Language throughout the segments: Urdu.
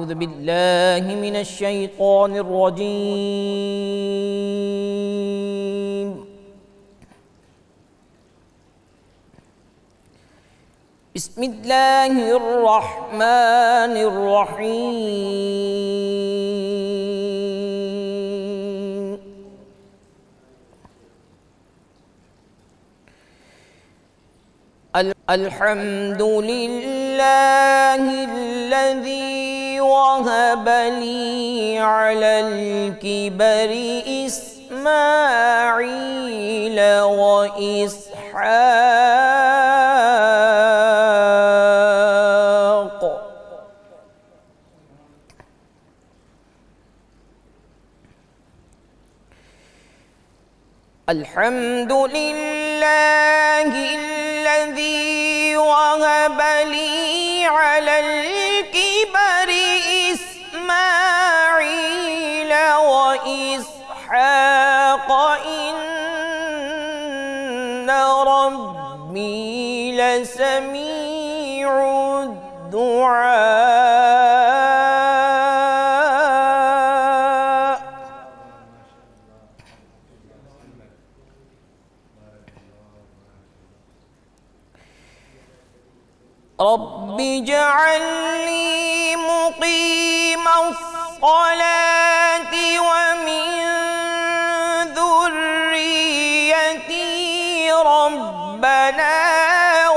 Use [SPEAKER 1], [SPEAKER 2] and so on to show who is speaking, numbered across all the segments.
[SPEAKER 1] أعوذ بالله من الشيطان الرجيم. بسم الله الرحمن الرحيم. الحمد لله الذي وهب لي على الكبر إسماعيل وإسحاق. الحمد لله الذي وهب لي على الكبر إسماعيل وإسحاق إن ربي لسميع الدعاء. رب اجعلني مقيم الصلاة ومن ذريتي ربنا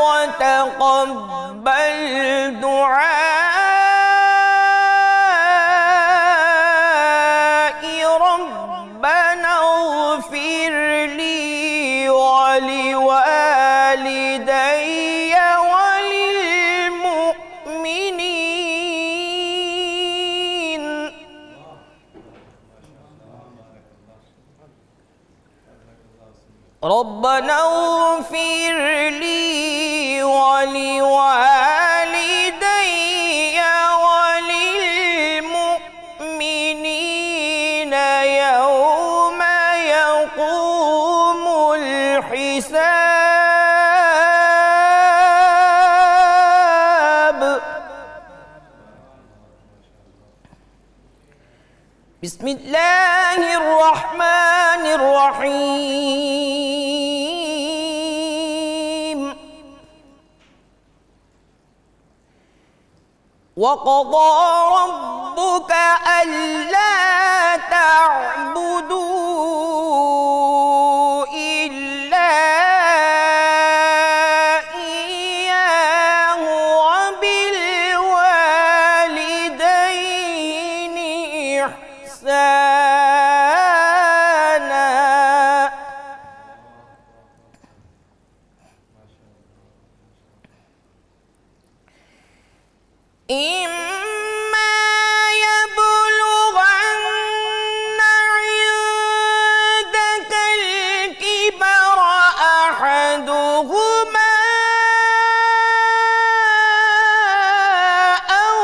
[SPEAKER 1] وتقبل دعائي ربنا اغفر لي ولوالدي ربنا اغفر لي ولوالدي وللمؤمنين يوم يقوم الحساب. بسم الله الرحمن الرحيم. وقضى ربك ألا تعبدوا إلا إياه وبالوالدين إحسانا. إما يبلغن عندك الكبر أحدهما أو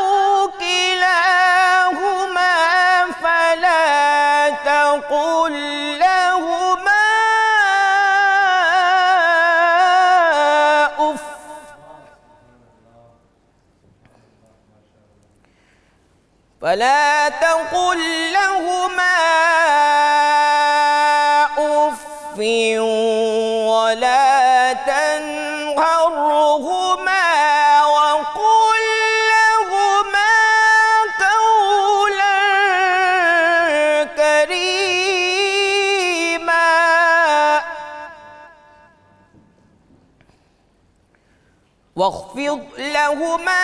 [SPEAKER 1] كلاهما فلا تقل لهما أف ولا تنهرهما وقل لهما قولا كريما. واخفض لهما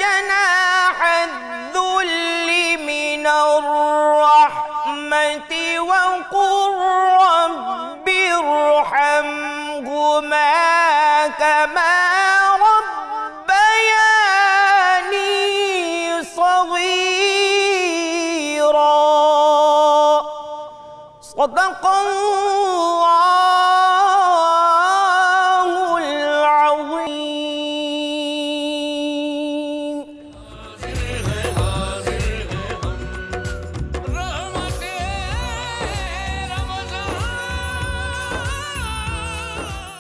[SPEAKER 1] جناح الذل من الرحمة وقل رب ارحمهما كما ربياني صغيرا. صدق الله العظيم.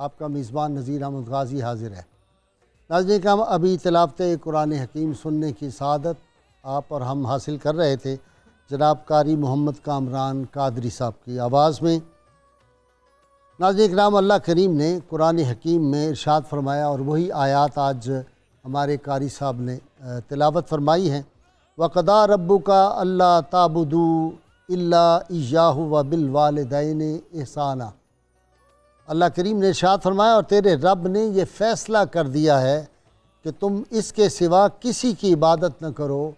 [SPEAKER 2] آپ کا میزبان نذیر احمد غازی حاضر ہے۔ ناظرین کرام، ابھی تلاوت قرآن حکیم سننے کی سعادت آپ اور ہم حاصل کر رہے تھے جناب قاری محمد کامران قادری صاحب کی آواز میں۔ ناظرین کرام، اللہ کریم نے قرآن حکیم میں ارشاد فرمایا اور وہی آیات آج ہمارے قاری صاحب نے تلاوت فرمائی ہیں۔ وَقَضَىٰ رَبُّكَ أَلَّا تَعْبُدُوا إِلَّا إِيَّاهُ وَبِالْوَالِدَيْنِ إِحْسَانًا۔ اللہ کریم نے ارشاد فرمایا اور تیرے رب نے یہ فیصلہ کر دیا ہے کہ تم اس کے سوا کسی کی عبادت نہ کرو،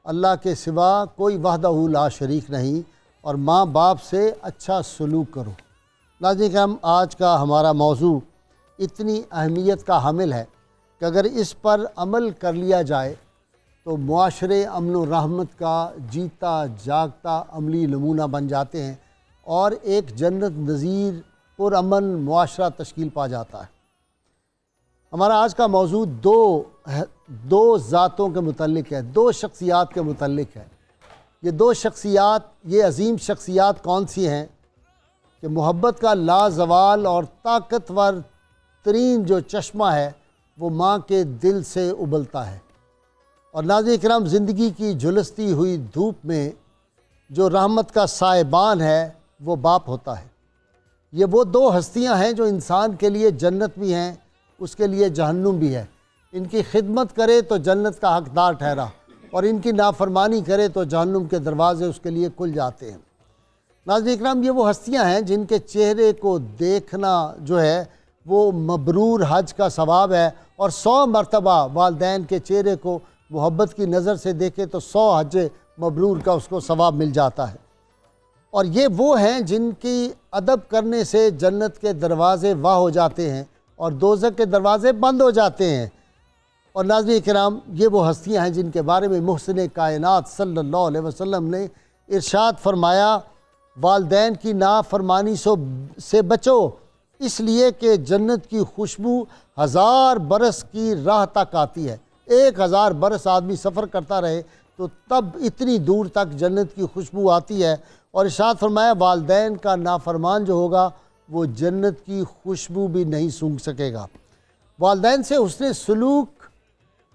[SPEAKER 2] اللہ کے سوا کوئی وحدہ لا شریک نہیں، اور ماں باپ سے اچھا سلوک کرو۔ ناظرین کرام، آج کا ہمارا موضوع اتنی اہمیت کا حامل ہے کہ اگر اس پر عمل کر لیا جائے تو معاشرے امن و رحمت کا جیتا جاگتا عملی نمونہ بن جاتے ہیں اور ایک جنت نظیر پرامن معاشرہ تشکیل پا جاتا ہے۔ ہمارا آج کا موضوع دو ذاتوں کے متعلق ہے، دو شخصیات کے متعلق ہے۔ یہ دو شخصیات، یہ عظیم شخصیات کون سی ہیں کہ محبت کا لازوال اور طاقتور ترین جو چشمہ ہے وہ ماں کے دل سے ابلتا ہے، اور ناظرین کرام، زندگی کی جھلستی ہوئی دھوپ میں جو رحمت کا سائبان ہے وہ باپ ہوتا ہے۔ یہ وہ دو ہستیاں ہیں جو انسان کے لیے جنت بھی ہیں، اس کے لیے جہنم بھی ہے۔ ان کی خدمت کرے تو جنت کا حقدار ٹھہرا، اور ان کی نافرمانی کرے تو جہنم کے دروازے اس کے لیے کھل جاتے ہیں۔ ناظرین اکرام، یہ وہ ہستیاں ہیں جن کے چہرے کو دیکھنا جو ہے وہ مبرور حج کا ثواب ہے، اور 100 مرتبہ والدین کے چہرے کو محبت کی نظر سے دیکھے تو 100 حج مبرور کا اس کو ثواب مل جاتا ہے۔ اور یہ وہ ہیں جن کی ادب کرنے سے جنت کے دروازے واہ ہو جاتے ہیں اور دوزخ کے دروازے بند ہو جاتے ہیں۔ اور ناظرین کرام، یہ وہ ہستیاں ہیں جن کے بارے میں محسن کائنات صلی اللہ علیہ وسلم نے ارشاد فرمایا، والدین کی نافرمانی سے بچو، اس لیے کہ جنت کی خوشبو 1000 برس کی راہ تک آتی ہے۔ 1000 برس آدمی سفر کرتا رہے تو تب اتنی دور تک جنت کی خوشبو آتی ہے، اور ارشاد فرمایا والدین کا نافرمان جو ہوگا وہ جنت کی خوشبو بھی نہیں سونگھ سکے گا۔ والدین سے حسن سلوک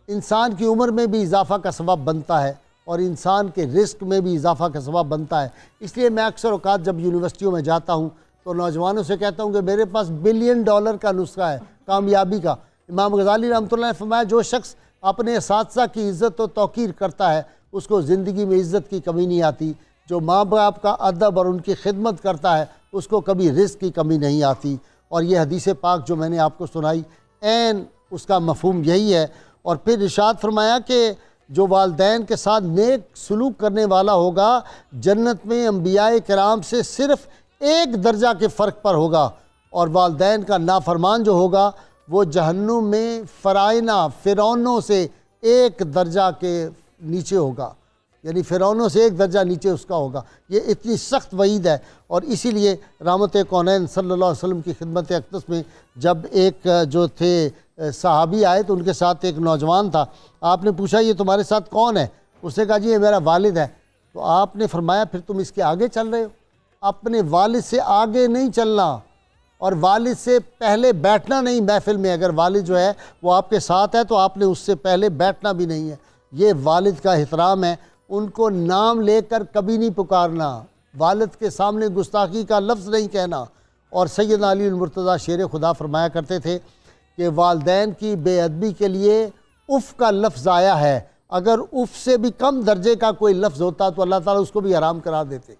[SPEAKER 2] انسان کی عمر میں بھی اضافہ کا سبب بنتا ہے اور انسان کے رزق میں بھی اضافہ کا سبب بنتا ہے۔ اس لیے میں اکثر اوقات جب یونیورسٹیوں میں جاتا ہوں تو نوجوانوں سے کہتا ہوں کہ میرے پاس $1 بلین کا نسخہ ہے کامیابی کا۔ امام غزالی رحمۃ اللہ نے فرمایا، جو شخص اپنے اساتذہ کی عزت و توقیر کرتا ہے اس کو زندگی میں عزت کی کمی نہیں آتی، جو ماں باپ کا ادب اور ان کی خدمت کرتا ہے اس کو کبھی رزق کی کمی نہیں آتی۔ اور یہ حدیث پاک جو میں نے آپ کو سنائی، عین اس کا مفہوم یہی ہے۔ اور پھر ارشاد فرمایا کہ جو والدین کے ساتھ نیک سلوک کرنے والا ہوگا جنت میں انبیاء کرام سے صرف 1 درجہ کے فرق پر ہوگا، اور والدین کا نافرمان جو ہوگا وہ جہنم میں فرعونوں سے 1 درجہ کے نیچے ہوگا، یعنی فرعونوں سے 1 درجہ نیچے اس کا ہوگا۔ یہ اتنی سخت وعید ہے، اور اسی لیے رحمت کونین صلی اللہ علیہ وسلم کی خدمت اقدس میں جب ایک جو تھے صحابی آئے تو ان کے ساتھ ایک نوجوان تھا۔ آپ نے پوچھا یہ تمہارے ساتھ کون ہے؟ اس نے کہا جی یہ میرا والد ہے۔ تو آپ نے فرمایا پھر تم اس کے آگے چل رہے ہو؟ اپنے والد سے آگے نہیں چلنا، اور والد سے پہلے بیٹھنا نہیں محفل میں۔ اگر والد جو ہے وہ آپ کے ساتھ ہے تو آپ نے اس سے پہلے بیٹھنا بھی نہیں ہے۔ یہ والد کا احترام ہے، ان کو نام لے کر کبھی نہیں پکارنا، والد کے سامنے گستاخی کا لفظ نہیں کہنا۔ اور سیدنا علی المرتضیٰ شیر خدا فرمایا کرتے تھے کہ والدین کی بے ادبی کے لیے اف کا لفظ آیا ہے، اگر اف سے بھی کم درجے کا کوئی لفظ ہوتا تو اللہ تعالیٰ اس کو بھی حرام کرا دیتے۔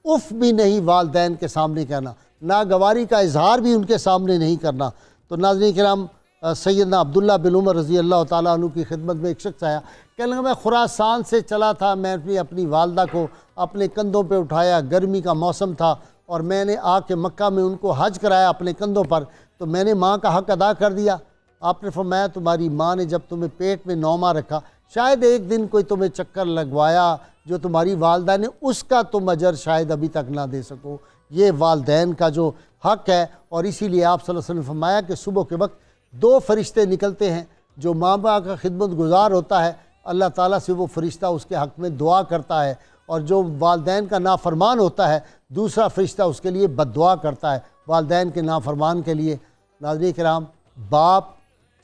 [SPEAKER 2] اف بھی نہیں والدین کے سامنے کہنا، ناگواری کا اظہار بھی ان کے سامنے نہیں کرنا۔ تو ناظرین کرام، سیدنا عبداللہ بن عمر رضی اللہ تعالیٰ عنہ کی خدمت میں ایک شخص آیا، کہنے لگا میں خراسان سے چلا تھا، میں اپنی والدہ کو اپنے کندھوں پہ اٹھایا، گرمی کا موسم تھا، اور میں نے آ کے مکہ میں ان کو حج کرایا اپنے کندھوں پر، تو میں نے ماں کا حق ادا کر دیا۔ آپ نے فرمایا تمہاری ماں نے جب تمہیں پیٹ میں 9 ماہ رکھا، شاید ایک دن کوئی تمہیں چکر لگوایا جو تمہاری والدہ نے، اس کا تم اجر شاید ابھی تک نہ دے سکو۔ یہ والدین کا جو حق ہے، اور اسی لیے آپ صلی اللہ علیہ وسلم نے فرمایا کہ صبح کے وقت 2 فرشتے نکلتے ہیں، جو ماں باپ کا خدمت گزار ہوتا ہے اللہ تعالیٰ سے وہ فرشتہ اس کے حق میں دعا کرتا ہے، اور جو والدین کا نافرمان ہوتا ہے دوسرا فرشتہ اس کے لیے بد دعا کرتا ہے والدین کے نافرمان کے لیے۔ ناظرین کرام، باپ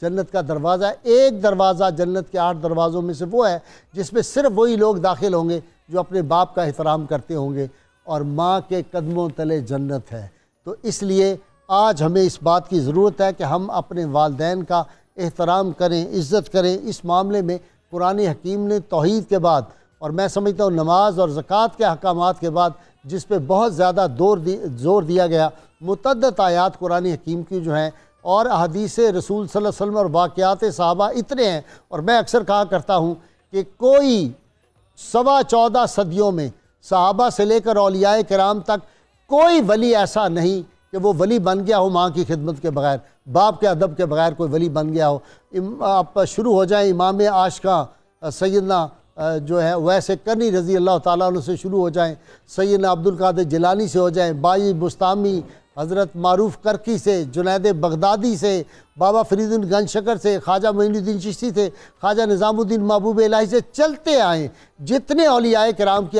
[SPEAKER 2] جنت کا دروازہ ہے۔ ایک دروازہ جنت کے 8 دروازوں میں سے وہ ہے جس میں صرف وہی لوگ داخل ہوں گے جو اپنے باپ کا احترام کرتے ہوں گے، اور ماں کے قدموں تلے جنت ہے۔ تو اس لیے آج ہمیں اس بات کی ضرورت ہے کہ ہم اپنے والدین کا احترام کریں، عزت کریں۔ اس معاملے میں قرآن حکیم نے توحید کے بعد، اور میں سمجھتا ہوں نماز اور زکوٰۃ کے احکامات کے بعد، جس پہ بہت زیادہ زور دیا گیا، متعدد آیات قرآن حکیم کی جو ہیں اور احادیث رسول صلی اللہ علیہ وسلم اور واقعات صحابہ اتنے ہیں، اور میں اکثر کہا کرتا ہوں کہ کوئی 14.25 صدیوں میں صحابہ سے لے کر اولیاء کرام تک کوئی ولی ایسا نہیں کہ وہ ولی بن گیا ہو ماں کی خدمت کے بغیر، باپ کے ادب کے بغیر کوئی ولی بن گیا ہو۔ آپ شروع ہو جائیں امام عاشقاں سیدنا جو ہے ویسے کرنی رضی اللہ تعالیٰ عنہ سے شروع ہو جائیں، سیدنا عبد القادر جیلانی سے ہو جائیں، بائی بستامی، حضرت معروف کرکی سے، جنید بغدادی سے، بابا فرید گنج شکر سے، خواجہ معین الدین چشتی سے، خواجہ نظام الدین محبوب الہی سے، چلتے آئیں۔ جتنے اولیاء کرام کی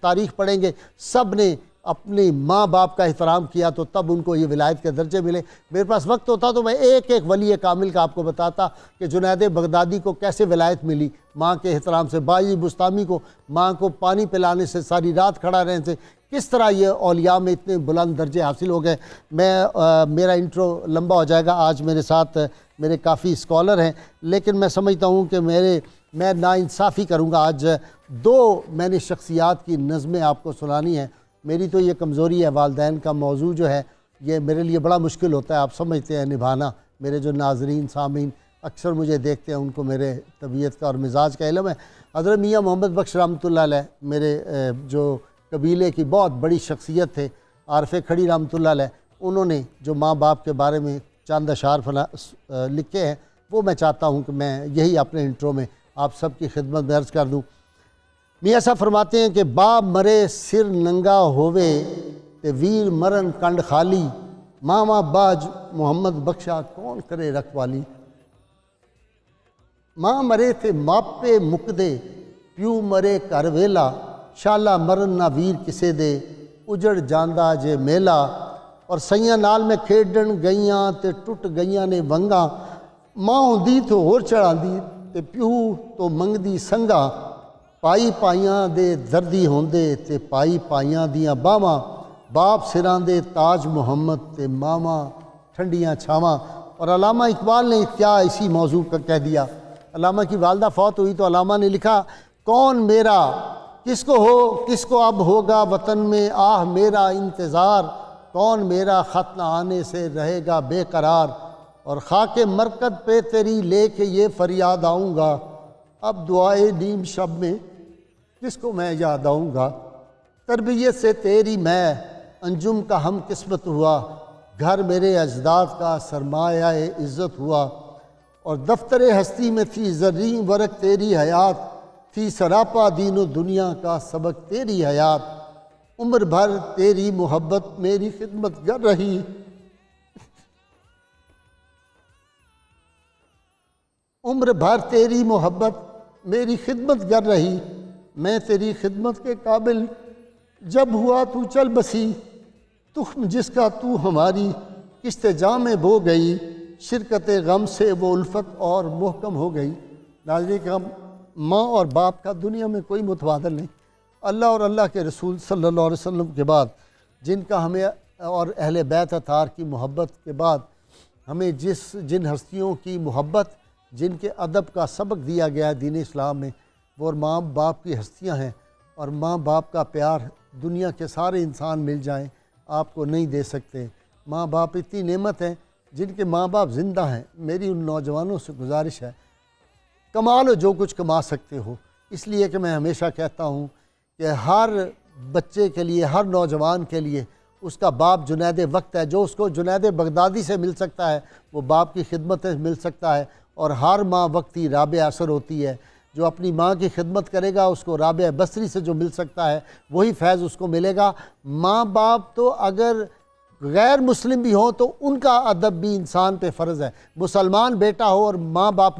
[SPEAKER 2] تاریخ پڑھیں گے، سب نے اپنی ماں باپ کا احترام کیا، تو تب ان کو یہ ولایت کے درجے ملے۔ میرے پاس وقت ہوتا تو میں ایک ایک ولی کامل کا آپ کو بتاتا کہ جنید بغدادی کو کیسے ولایت ملی ماں کے احترام سے، بائی بستامی کو ماں کو پانی پلانے سے، ساری رات کھڑا رہنے سے، کس طرح یہ اولیاء میں اتنے بلند درجے حاصل ہو گئے۔ میرا انٹرو لمبا ہو جائے گا، آج میرے ساتھ میرے کافی اسکالر ہیں، لیکن میں سمجھتا ہوں کہ میں ناانصافی کروں گا۔ آج 2 میں نے شخصیات کی نظمیں آپ کو سنانی ہیں۔ میری تو یہ کمزوری ہے، والدین کا موضوع جو ہے یہ میرے لیے بڑا مشکل ہوتا ہے، آپ سمجھتے ہیں، نبھانا۔ میرے جو ناظرین سامعین اکثر مجھے دیکھتے ہیں، ان کو میرے طبیعت کا اور مزاج کا علم ہے۔ حضرت میاں محمد بخش رحمۃ اللہ علیہ میرے جو قبیلے کی بہت بڑی شخصیت تھے، عارف کھڑی رحمۃ اللہ علیہ، انہوں نے جو ماں باپ کے بارے میں چند اشعار لکھے ہیں، وہ میں چاہتا ہوں کہ میں یہی اپنے انٹرو میں آپ سب کی خدمت میں عرض کر دوں۔ میاں صاحب فرماتے ہیں کہ باپ مرے سر ننگا ہووے تے ویر مرن کنڈ خالی، ماما باج محمد بخشا کون کرے رکھوالی۔ ماں مرے تے ماپے مکدے، پیو مرے کر ویلا، شالا مرن نہ ویر کسے دے، اجڑ جاندا جے میلا۔ اور سیاں نال میں کھیڈن گئیاں تے ٹٹ گئیاں نے ونگاں، ماں ہوندی تو ہور چڑھاندی تے پیو تو منگدی سنگا، پائی پائیاں دے دردی ہوندے تے پائی پائیاں دیاں باواں، باپ سراں دے تاج محمد تے ماما ٹھنڈیاں چھاواں۔ اور علامہ اقبال نے کیا اسی موضوع کا کہہ دیا۔ علامہ کی والدہ فوت ہوئی تو علامہ نے لکھا، کون میرا کس کو ہو کس کو اب ہوگا وطن میں آہ میرا انتظار، کون میرا خط نہ آنے سے رہے گا بے قرار، اور خاک مرکد پہ تیری لے کے یہ فریاد آؤں گا، اب دعائے نیم شب میں کس کو میں یاد آؤں گا۔ تربیت سے تیری میں انجم کا ہم قسمت ہوا، گھر میرے اجداد کا سرمایہ عزت ہوا، اور دفتر ہستی میں تھی زریں ورق تیری حیات، تھی سراپا دین و دنیا کا سبق تیری حیات، عمر بھر تیری محبت میری خدمت کر رہی، عمر بھر تیری محبت میری خدمت کر رہی، میں تیری خدمت کے قابل جب ہوا تو چل بسی، تخم جس کا تو ہماری قسط جام میں بو گئی، شرکت غم سے وہ الفت اور محکم ہو گئی۔ ناظرین کرام، ماں اور باپ کا دنیا میں کوئی متبادل نہیں۔ اللہ اور اللہ کے رسول صلی اللہ علیہ وسلم کے بعد جن کا ہمیں اور اہل بیت اطہار کی محبت کے بعد ہمیں جن ہستیوں کی محبت، جن کے ادب کا سبق دیا گیا ہے دین اسلام میں، وہ ماں باپ کی ہستیاں ہیں، اور ماں باپ کا پیار دنیا کے سارے انسان مل جائیں آپ کو نہیں دے سکتے۔ ماں باپ اتنی نعمت ہیں، جن کے ماں باپ زندہ ہیں۔ میری ان نوجوانوں سے گزارش ہے، کما لو جو کچھ کما سکتے ہو، اس لیے کہ میں ہمیشہ کہتا ہوں کہ ہر بچے کے لیے، ہر نوجوان کے لیے اس کا باپ جنید وقت ہے۔ جو اس کو جنید بغدادی سے مل سکتا ہے وہ باپ کی خدمت سے مل سکتا ہے، اور ہر ماں وقتی رابع اثر ہوتی ہے۔ جو اپنی ماں کی خدمت کرے گا اس کو رابع بصری سے جو مل سکتا ہے وہی فیض اس کو ملے گا۔ ماں باپ تو اگر غیر مسلم بھی ہوں تو ان کا ادب بھی انسان پہ فرض ہے۔ مسلمان بیٹا ہو اور ماں باپ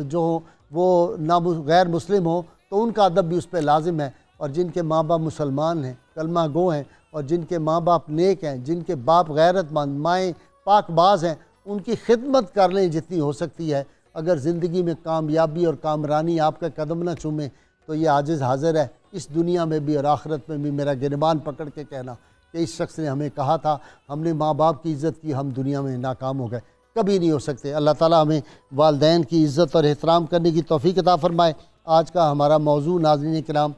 [SPEAKER 2] جو ہوں وہ غیر مسلم ہوں تو ان کا ادب بھی اس پہ لازم ہے۔ اور جن کے ماں باپ مسلمان ہیں، کلمہ گو ہیں، اور جن کے ماں باپ نیک ہیں، جن کے باپ غیرت مند، مائیں پاک باز ہیں، ان کی خدمت کر لیں جتنی ہو سکتی ہے. اگر زندگی میں کامیابی اور کامرانی آپ کا قدم نہ چومے تو یہ عاجز حاضر ہے اس دنیا میں بھی اور آخرت میں بھی میرا گریبان پکڑ کے کہنا کہ اس شخص نے ہمیں کہا تھا ہم نے ماں باپ کی عزت کی ہم دنیا میں ناکام ہو گئے. کبھی نہیں ہو سکتے. اللہ تعالیٰ ہمیں والدین کی عزت اور احترام کرنے کی توفیق عطا فرمائے. آج کا ہمارا موضوع ناظرین کرام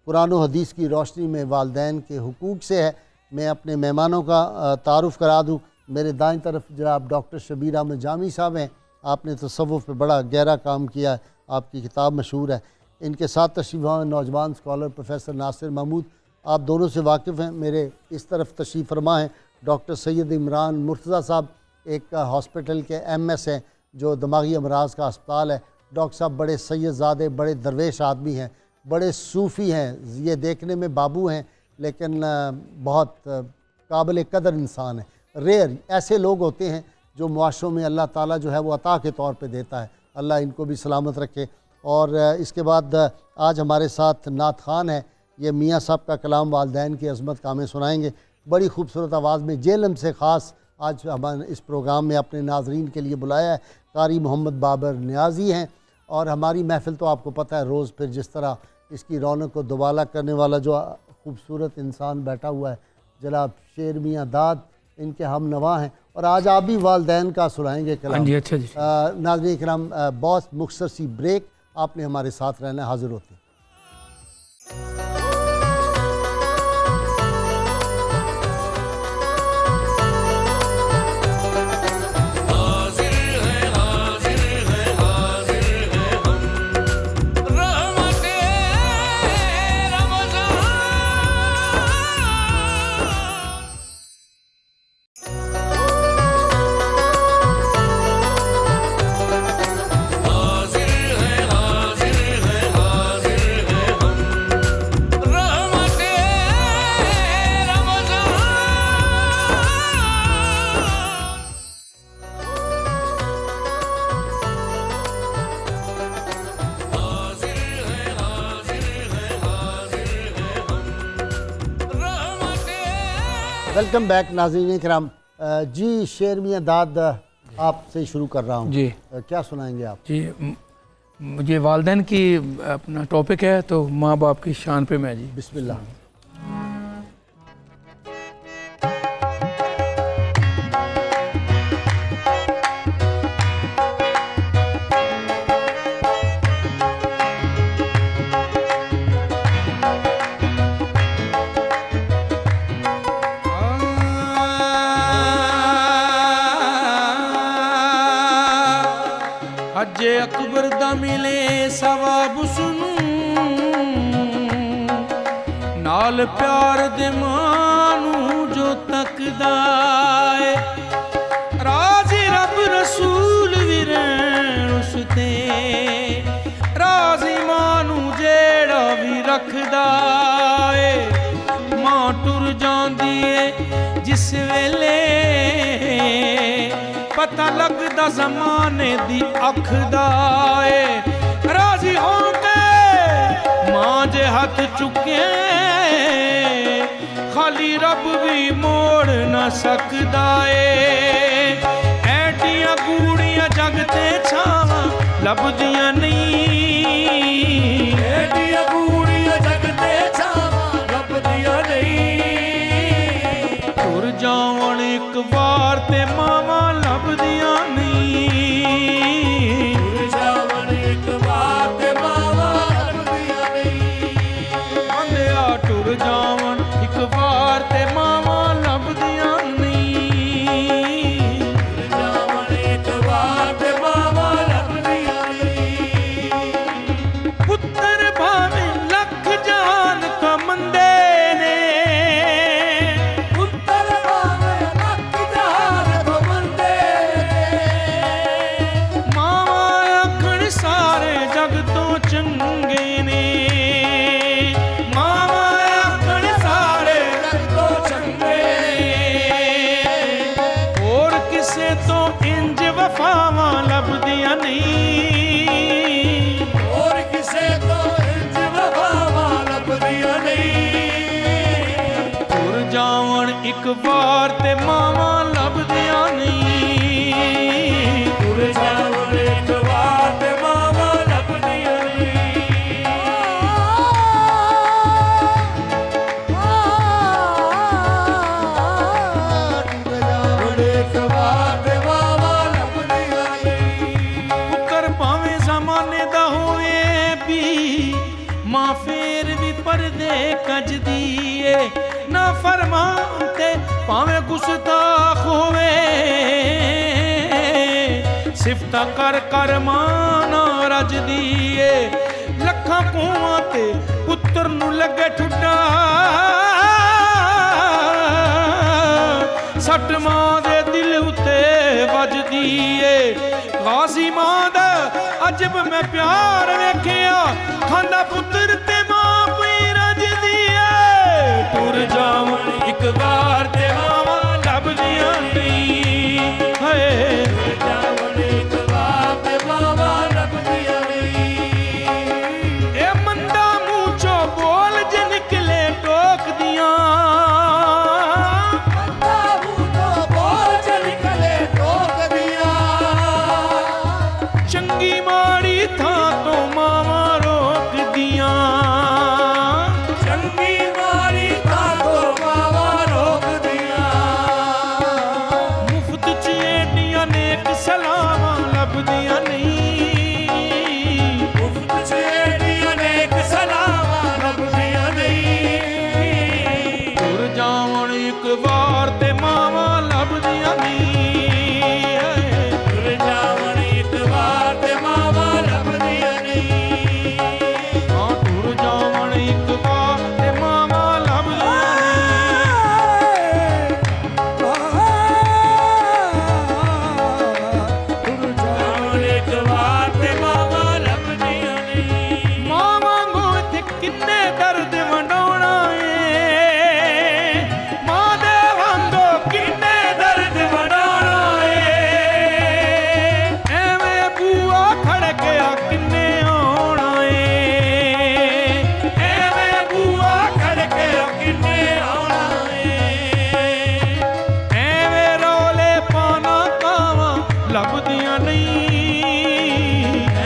[SPEAKER 2] قرآن و حدیث کی روشنی میں والدین کے حقوق سے ہے. میں اپنے مہمانوں کا تعارف کرا دوں. میرے دائیں طرف جناب ڈاکٹر شبیر احمد جامی صاحب ہیں. آپ نے تصوف پہ بڑا گہرا کام کیا ہے, آپ کی کتاب مشہور ہے. ان کے ساتھ تشریف فرما نوجوان اسکالر پروفیسر ناصر محمود, آپ دونوں سے واقف ہیں. میرے اس طرف تشریف فرما ہیں ڈاکٹر سید عمران مرتضیٰ صاحب, ایک ہاسپٹل کے MS ہیں جو دماغی امراض کا ہسپتال ہے. ڈاکٹر صاحب بڑے سید زادے, بڑے درویش آدمی ہیں, بڑے صوفی ہیں. یہ دیکھنے میں بابو ہیں لیکن بہت قابل قدر انسان ہیں. ریئر ایسے لوگ ہوتے ہیں جو معاشروں میں اللہ تعالیٰ جو ہے وہ عطا کے طور پہ دیتا ہے. اللہ ان کو بھی سلامت رکھے. اور اس کے بعد آج ہمارے ساتھ نعت خان ہے. یہ میاں صاحب کا کلام والدین کی عظمت کا ہمیں سنائیں گے بڑی خوبصورت آواز میں. جیلم سے خاص آج ہم اس پروگرام میں اپنے ناظرین کے لیے بلایا ہے. قاری محمد بابر نیازی ہیں. اور ہماری محفل تو آپ کو پتہ ہے روز پھر جس طرح اس کی رونق کو دوبالا کرنے والا جو خوبصورت انسان بیٹھا ہوا ہے جناب شیر میاں داد, ان کے ہم نوا ہیں. اور آج آپ بھی والدین کا سنائیں گے کلام.
[SPEAKER 3] جی اچھا جی.
[SPEAKER 2] ناظرین کرام بہت مختصر سی بریک, آپ نے ہمارے ساتھ رہنا, حاضر ہوتے ہیں. ویلکم بیک ناظرین کرام. جی شیر میاں داد, آپ سے شروع کر رہا ہوں.
[SPEAKER 3] جی
[SPEAKER 2] کیا سنائیں گے آپ؟
[SPEAKER 3] جی مجھے والدین کی اپنا ٹاپک ہے تو ماں باپ کی شان پہ میں. جی
[SPEAKER 2] بسم اللہ.
[SPEAKER 3] حج اکبر دا ملے ثواب سنو نال پیار دے مانو جو تکدا اے راضی رب رسول وی رہن اس تے راضی مانو جیڑا وی رکھدا اے. ماں ٹر جاندی اے جس ویلے پتہ لگدا زمانے دی اکھ دا اے. راضی ہو کے ماں جے ہاتھ چکے خالی رب بھی موڑ نہ سکدا اے. ایڈیاں گوڑیاں جگ تے چھاواں لبدیاں نہیں, ایڈیاں گوڑیاں جگ تے چھاواں لبدیاں نہیں. ٹر جاون ایک بار تے ماواں لبدیاں نہیں, ٹر جاون ایک بار تے ماواں لبدیاں نہیں. بندیا ٹر جاون ایک بار تے ماواں لبدیاں نہیں, ٹر جاون ایک بار تے ماواں لبدیاں نہیں. پتر بھاویں لکھ جان کمندے نے, پتر بھاویں لکھ جان کمندے نے, ماواں آکھن سارے جگ تو چنگے نے, ماواں آکھن سارے جگ تو چنگے نے. اور کسے تو انج وفاواں لبدیاں نہیں, اور کسے تو انج وفاواں لبدیاں نہیں. ٹر جاون ایک بار تے ماواں لبدیاں نہیں. ਮਾਂ ਫੇਰ ਵੀ ਪਰਦੇ ਕੱਜਦੀ ਏ ਨਾ ਫਰਮਾਨ ਤੇ ਭਾਵੇਂ ਗੁਸਤਾਖ ਹੋਵੇ ਸਿਫਤਾਂ ਕਰ ਕਰ ਮਾਂ ਨਾ ਰੱਜਦੀ ਏ ਲੱਖਾਂ ਕੂਆਂ ਤੇ ਪੁੱਤਰ ਨੂੰ ਲੱਗੇ ਠੁੱਡਾ ਸੱਟ ਮਾਂ ਦੇ ਦਿਲ ਉੱਤੇ ਵੱਜਦੀ ਏ ਗਾਜ਼ੀ ਮਾਂ ਦਾ ਅਜਬ ਮੈਂ ਪਿਆਰ ਵੇਖਿਆ ਖਾਂਦਾ ਪੁੱਤਰ ਤੇ ਮਾਂ ਪਈ ਰੱਜਦੀ ਏ ਟੁਰ ਜਾਵਣ ਇੱਕ ਵਾਰ ਤੇ ਮਾਵਾਂ ਲੱਭਦੀਆਂ ਨਹੀਂ ਹਾਏ ਟੁਰ ਜਾਵਣ ਇੱਕ ਵਾਰ ਤੇ ਮਾਵਾਂ ਲੱਭਦੀਆਂ ਨਹੀਂ ਇਹ ਮੰਦਾ ਮੂੰਹ ਚੋਂ ਬੋਲ ਜੇ ਨਿਕਲੇ ਟੋਕਦੀਆਂ ਚੰਗੀ ਮਾੜੀ ਥਾਂ ਤੋਂ ਮਾਵਾਂ ਰੋਕਦੀਆਂ ਚੰਗੀ ਮਾੜੀ ਥਾਂ ਤੋਂ ਮਾਵਾਂ ਰੋਕਦੀਆਂ ਮੁਫਤ ਚ ਏਡੀਆਂ ਨੇਕ ਸਲਾਮਾਂ ਲੱਭਦੀਆਂ ਨਹੀਂ ਮੁਫਤ ਚ ਏਡੀਆਂ ਨੇਕ ਸਲਾਮਾਂ ਲੱਭਦੀਆਂ ਨਹੀਂ ਟੁਰ ਜਾਵਣ ਇੱਕ ਵਾਰ ਤੇ ਮਾਵਾਂ ਲੱਭਦੀਆਂ ਨਹੀਂ ਲੱਭਦੀਆਂ ਨਹੀਂ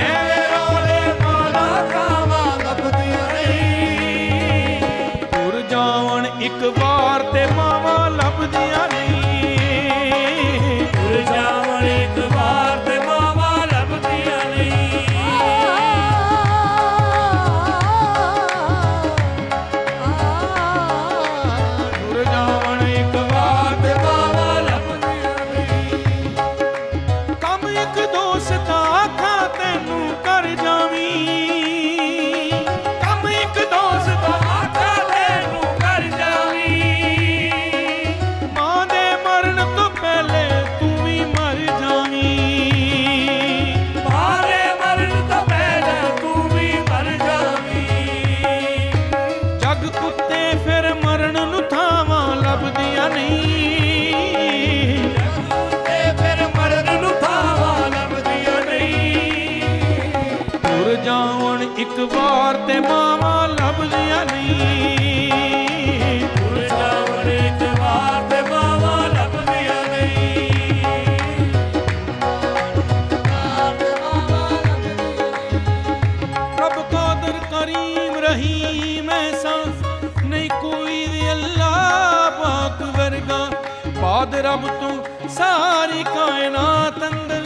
[SPEAKER 3] ਐਵੇਂ ਰੋਲੇ ਪਾਲਾ ਕਾਵਾਂ ਲੱਭਦੀਆਂ ਨਹੀਂ ਟੁਰ ਜਾਵਣ ਇੱਕ ਵਾਰ ਤੇ ਮਾਵਾਂ ਲੱਭਦੀਆਂ ਨਹੀਂ ਟੁਰ ਜਾਵਣ ਇੱਕ ਵਾਰ ਤੇ ਮਾਵਾਂ ਲੱਭਦੀਆਂ ਨਹੀਂ ਟੁਰ ਜਾਵਣ ਇੱਕ ਵਾਰ ਤੇ ਮਾਵਾਂ ਲੱਭਦੀਆਂ ਨਹੀਂ ਇੱਕ ਦੋਸਤ ਆਖਾਂ ਤੈਨੂੰ ਕਰ ਜਾਵੀਂ ਕੰਮ ਇੱਕ ਦੋਸਤ ਆਖਾਂ ਤੈਨੂੰ ਕਰ ਜਾਵੀਂ ਮਾਂ ਦੇ ਮਰਨ ਤੋਂ ਪਹਿਲੇ ਤੂੰ ਵੀ ਮਰ ਜਾਵੀਂ ਮਾਂ ਦੇ ਮਰਨ ਤੋਂ ਪਹਿਲੇ ਤੂੰ ਵੀ ਮਰ ਜਾਵੀਂ ਜੱਗ ਉੱਤੇ ਫਿਰ ਮਰਨ ਨੂੰ ਥਾਵਾਂ ਲੱਭਦੀਆਂ ਨਹੀਂ ਜਾਵਣ ਇੱਕ ਵਾਰ ਤੇ ਮਾਵਾਂ ਲੱਭਦੀਆਂ ਨਹੀਂ ਟੁਰ ਜਾਵਣ ਇੱਕ ਵਾਰ ਤੇ ਮਾਵਾਂ ਲੱਭਦੀਆਂ ਨਹੀਂ ਰੱਬ ਕਾਦਰ ਕਰੀਮ ਰਹੀਮ ਐਸਾ ਨਹੀਂ ਕੋਈ ਵੀ ਅੱਲਾਹ ਪਾਕ ਵਰਗਾ ਬਾਦ ਰੱਬ ਤੋਂ ਸਾਰੀ ਕਾਇਨਾਤ ਅੰਦਰ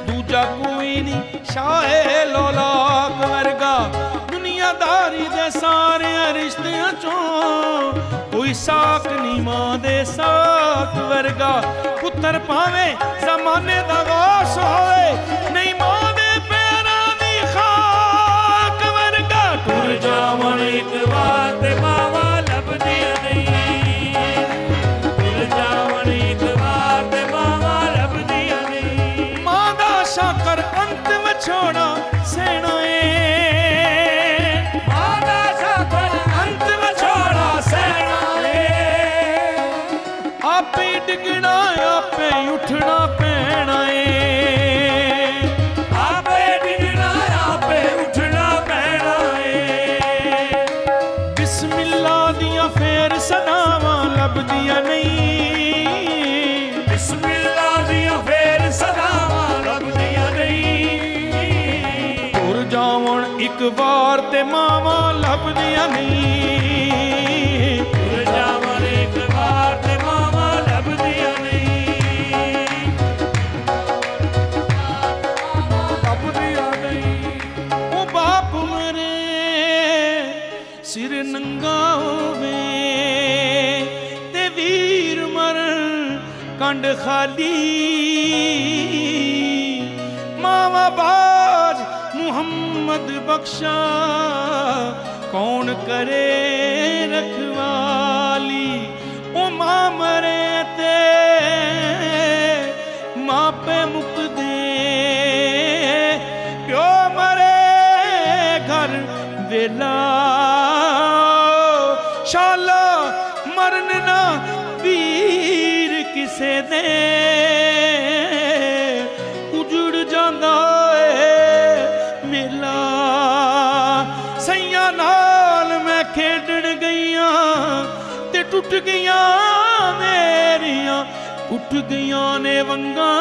[SPEAKER 3] ਦੂਜਾ ਕੋਈ ਨਹੀਂ ਸ਼ਾਹੇ ਲੋਲਾਕ ਵਰਗਾ ਦੁਨੀਆਦਾਰੀ ਦੇ ਸਾਰੇ ਰਿਸ਼ਤਿਆਂ ਚੋਂ ਕੋਈ ਸਾਕ ਨਹੀਂ ਮਾਂ ਦੇ ਸਾਕ ਵਰਗਾ ਪੁੱਤਰ ਭਾਵੇਂ ਜ਼ਮਾਨੇ ਦਾ ਗੌਸ ਹੋਵੇ ਨਹੀਂ ਮਾਂ ਦੇ ਪੈਰਾਂ ਦੀ ਖਾਕ ਵਰਗਾ ਟੁਰ ਜਾਵਣ ਇੱਕ ਵਾਰ ਤੇ ਮਾਵਾਂ ਲੱਭਦੀਆਂ ਨਹੀਂ ਟੁਰ ਜਾਵਣ ਇੱਕ ਵਾਰ ਤੇ ਮਾਵਾਂ ਲੱਭਦੀਆਂ ਨਹੀਂ ਮਾਂ ਦਾ ਸ਼ਾਕਰ ਅੰਤ ਵਿਛੋੜਾ ਸਹਿਣਾ ਏ ਮਾਂ ਦਾ ਸ਼ਾਕਰ ਅੰਤ ਵਿਛੋੜਾ ਸਹਿਣਾ ਏ ਆਪੇ ਡਿੱਗਣਾ ਆਪੇ ਉੱਠਣਾ ਪੈਣਾ ਏ ਆਪੇ ਡਿੱਗਣਾ ਆਪੇ ਉੱਠਣਾ ਪੈਣਾ ਏ ਬਿਸਮਿਲ੍ਲਾ ਦੀਆਂ ਫੇਰ ਸਦਾਵਾਂ ਲੱਭਦੀਆਂ ਨਹੀਂ ਬਿਸਮਿਲ੍ਲਾ ਦੀਆਂ ਫੇਰ ਸਦਾਵਾਂ ਲੱਭਦੀਆਂ ਨਹੀਂ ਟੁਰ ਜਾਵਣ ਇੱਕ ਵਾਰ ਤੇ ਮਾਵਾਂ ਲੱਭਦੀਆਂ ਨਹੀਂ ਟੁਰ ਜਾਵਣ ਇੱਕ ਵਾਰ ਤੇ ਮਾਵਾਂ ਲੱਭਦੀਆਂ ਨਹੀਂ ਲੱਭਦੀਆਂ ਨਹੀਂ ਉਹ ਬਾਪ ਮਰੇ ਸਿਰ ਨੰਗਾ ਹੋਵੇ ਤੇ ਵੀਰ ਮਰਨ ਕੰਡ ਖਾਲੀ ਮਾਵਾ ਬਾਜ ਮੁਹੰਮਦ ਬਖਸ਼ਾ ਕੌਣ ਕਰੇ ਰਖਵਾਲੀ ਉਹ ਮਾਂ ਮਰੇ ਤੇ ਮਾਪੇ ਮੁਕਦੇ ਪਿਓ ਮਰੇ ਘਰ ਵੇਲਾ ਸ਼ਾਲਾ ਮਰਨ ਨਾ ਵੀਰ ਕਿਸੇ ਦੇ ਉਜੜ ਜਾਂਦਾ ਏ ਮੇਲਾ ਸਈਆਂ ਨਾਲ ਮੈਂ ਖੇਡਣ ਗਈਆਂ ਤੇ ਟੁੱਟ ਗਈਆਂ ਮੇਰੀਆਂ ਟੁੱਟ ਗਈਆਂ ਨੇ ਵੰਗਾਂ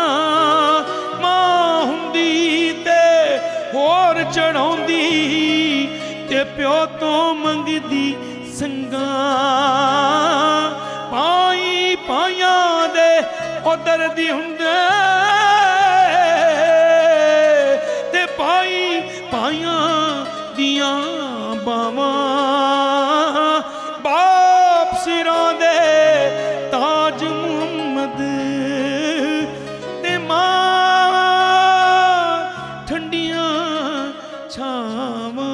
[SPEAKER 3] ਮਾਂ ਹੁੰਦੀ ਤੇ ਹੋਰ ਚੜਾਉਂਦੀ ਤੇ ਪਿਓ ਤੋਂ ਮੰਗਦੀ ਸੰਗਾਂ ਪਾਈ ਪਾਈਆਂ ਦੇ ਉਹ ਦਰਦੀ ਹੁੰਦੇ ਤੇ ਪਾਈ ਪਾਈਆਂ ਦੀਆਂ ਬਾਵਾਂ ਬਾਪ ਸਿਰਾਂ ਦੇ ਤਾਜ ਮੁਹੰਮਦ ਤੇ ਮਾਂ ਠੰਡੀਆਂ ਛਾਵਾਂ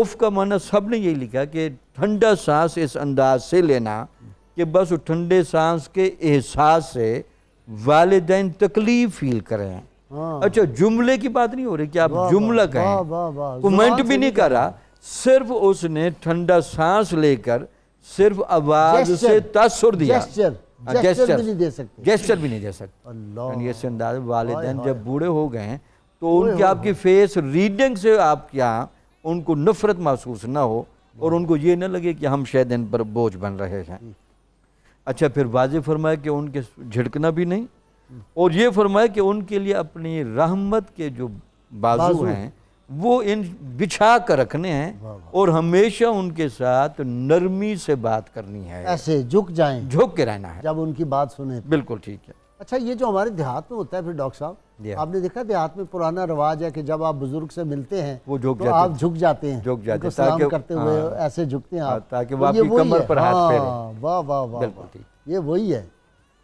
[SPEAKER 4] اف کا معنی سب نے یہی لکھا کہ ٹھنڈا سانس اس انداز سے لینا کہ بس وہ ٹھنڈے سانس کے احساس سے والدین تکلیف فیل کریں. اچھا جملے کی بات نہیں ہو رہی کہ آپ جملہ کہیں, کومنٹ بھی نہیں کر رہا, صرف اس نے ٹھنڈا سانس لے کر صرف آواز سے تاثر دیا.
[SPEAKER 2] جیسچر بھی نہیں دے سکتے,
[SPEAKER 4] جیسچر بھی نہیں دے سکتے. یعنی اس انداز والدین جب بوڑھے ہو گئے ہیں تو ان کی آپ کی فیس ریڈنگ سے آپ کے یہاں ان کو نفرت محسوس نہ ہو اور ان کو یہ نہ لگے کہ ہم شاید ان پر بوجھ بن رہے ہیں. اچھا پھر واضح فرمایا کہ ان کے جھڑکنا بھی نہیں, اور یہ فرمایا کہ ان کے لیے اپنی رحمت کے جو بازو ہیں وہ ان بچھا کر رکھنے ہیں اور ہمیشہ ان کے ساتھ نرمی سے بات کرنی ہے,
[SPEAKER 2] ایسے جھک جائیں,
[SPEAKER 4] جھک کے رہنا ہے
[SPEAKER 2] جب ان کی بات سنیں.
[SPEAKER 4] بالکل ٹھیک ہے.
[SPEAKER 2] اچھا یہ جو ہمارے دیہات میں ہوتا ہے پھر ڈاکٹر صاحب, آپ نے دیکھا دیہات میں پرانا رواج ہے کہ جب آپ بزرگ سے ملتے ہیں
[SPEAKER 4] وہ جھک
[SPEAKER 2] تو آپ جھک جاتے ہیں,
[SPEAKER 4] جھک جاتے
[SPEAKER 2] ہیں, سلام کرتے ہوئے ایسے جھکتے ہیں آپ,
[SPEAKER 4] تاکہ وہ آپ کی کمر پر ہاتھ پھیرے.
[SPEAKER 2] واہ واہ واہ,
[SPEAKER 4] بالکل ٹھیک,
[SPEAKER 2] یہ وہی ہے.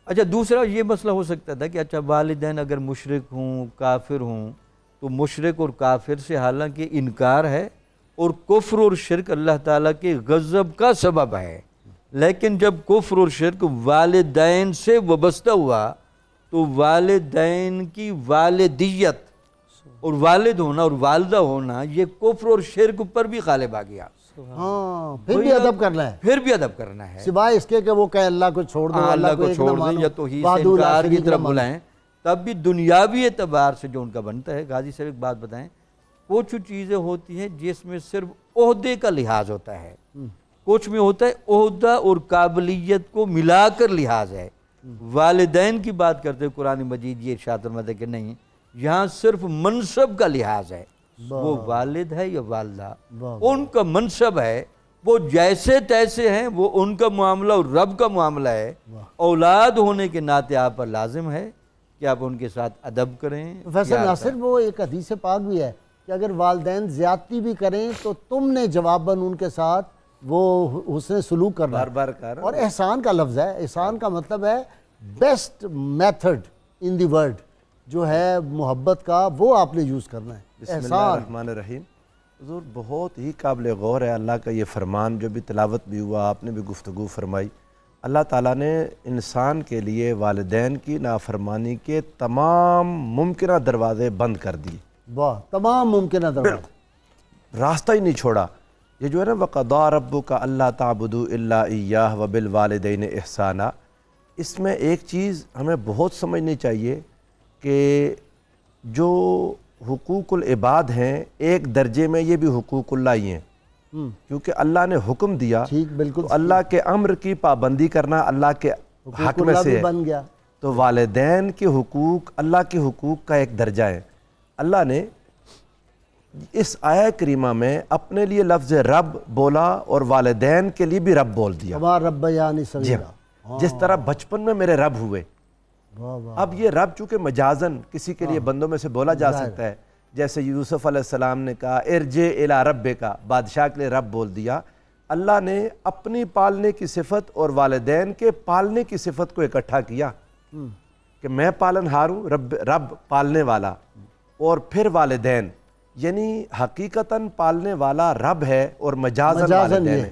[SPEAKER 4] اچھا دوسرا یہ مسئلہ ہو سکتا تھا کہ اچھا والدین اگر مشرک ہوں کافر ہوں تو مشرک اور کافر سے حالانکہ انکار ہے اور کفر اور شرک اللہ تعالیٰ کے غضب کا سبب ہے, لیکن جب کفر اور شرک والدین سے وابستہ ہوا تو والدین کی والدیت اور والد ہونا اور والدہ ہونا یہ کفر اور شرک پر بھی غالب آ گیا.
[SPEAKER 2] ہاں پھر بھی ادب کرنا ہے,
[SPEAKER 4] پھر بھی ادب کرنا ہے,
[SPEAKER 2] سوائے اس کے کہ وہ کہے اللہ کو چھوڑ دو,
[SPEAKER 4] اللہ کو چھوڑ دیں یا توحید سے انکار کی طرف بلائیں, تب بھی دنیاوی اعتبار سے جو ان کا بنتا ہے. غازی صاحب ایک بات بتائیں, کچھ چیزیں ہوتی ہیں جس میں صرف عہدے کا لحاظ ہوتا ہے, کچھ میں ہوتا ہے عہدہ اور قابلیت کو ملا کر لحاظ ہے. والدین کی بات کرتے ہیں قرآن مجید یہ ارشاد فرماتا ہے کہ نہیں, یہاں صرف منصب کا لحاظ ہے, وہ والد ہے یا والدہ, ان کا منصب ہے, وہ جیسے تیسے ہیں, وہ ان کا معاملہ اور رب کا معاملہ ہے. اولاد ہونے کے ناطے آپ پر لازم ہے کہ آپ ان کے ساتھ ادب کریں.
[SPEAKER 2] پروفیسر ناصر وہ ایک حدیث پاک بھی ہے کہ اگر والدین زیادتی بھی کریں تو تم نے جواباً ان کے ساتھ وہ حسن سلوک کرنا,
[SPEAKER 4] بار بار کر,
[SPEAKER 2] اور احسان کا لفظ ہے, احسان کا مطلب ہے best method in the world جو ہے محبت کا, وہ آپ نے یوز کرنا ہے.
[SPEAKER 5] بسم اللہ الرحمن الرحیم. حضور بہت ہی قابل غور ہے اللہ کا یہ فرمان جو بھی تلاوت بھی ہوا, آپ نے بھی گفتگو فرمائی. اللہ تعالیٰ نے انسان کے لیے والدین کی نافرمانی کے تمام ممکنہ دروازے بند کر دیے.
[SPEAKER 2] واہ, تمام ممکنہ دروازے,
[SPEAKER 5] راستہ ہی نہیں چھوڑا. یہ جو ہے نا وَقَضَىٰ رَبُّكَ أَلَّا تَعْبُدُوا إِلَّا إِيَّاهُ وَبِالْوَالِدَيْنِ إِحْسَانًا. اس میں ایک چیز ہمیں بہت سمجھنی چاہیے کہ جو حقوق العباد ہیں ایک درجے میں یہ بھی حقوق اللہ ہی ہیں, کیونکہ اللہ نے حکم دیا تو اللہ کے امر کی پابندی کرنا اللہ کے حق میں سے ہے.
[SPEAKER 2] بن گیا
[SPEAKER 5] تو والدین کے حقوق اللہ کے حقوق کا ایک درجہ ہے. اللہ نے اس آیہ کریمہ میں اپنے لیے لفظ رب بولا اور والدین کے لیے بھی رب بول دیا.
[SPEAKER 2] ہمارا رب یعنی صغیرہ,
[SPEAKER 5] جس طرح بچپن میں میرے رب ہوئے. اب یہ رب چونکہ مجازن کسی کے لیے بندوں میں سے بولا جا سکتا ہے, جیسے یوسف علیہ السلام نے کہا ارجع الی ربک, بادشاہ کے لیے رب بول دیا. اللہ نے اپنی پالنے کی صفت اور والدین کے پالنے کی صفت کو اکٹھا کیا کہ میں پالن ہار ہوں, رب پالنے والا, اور پھر والدین, یعنی حقیقتاً پالنے والا رب ہے اور مجازن والدین ہے.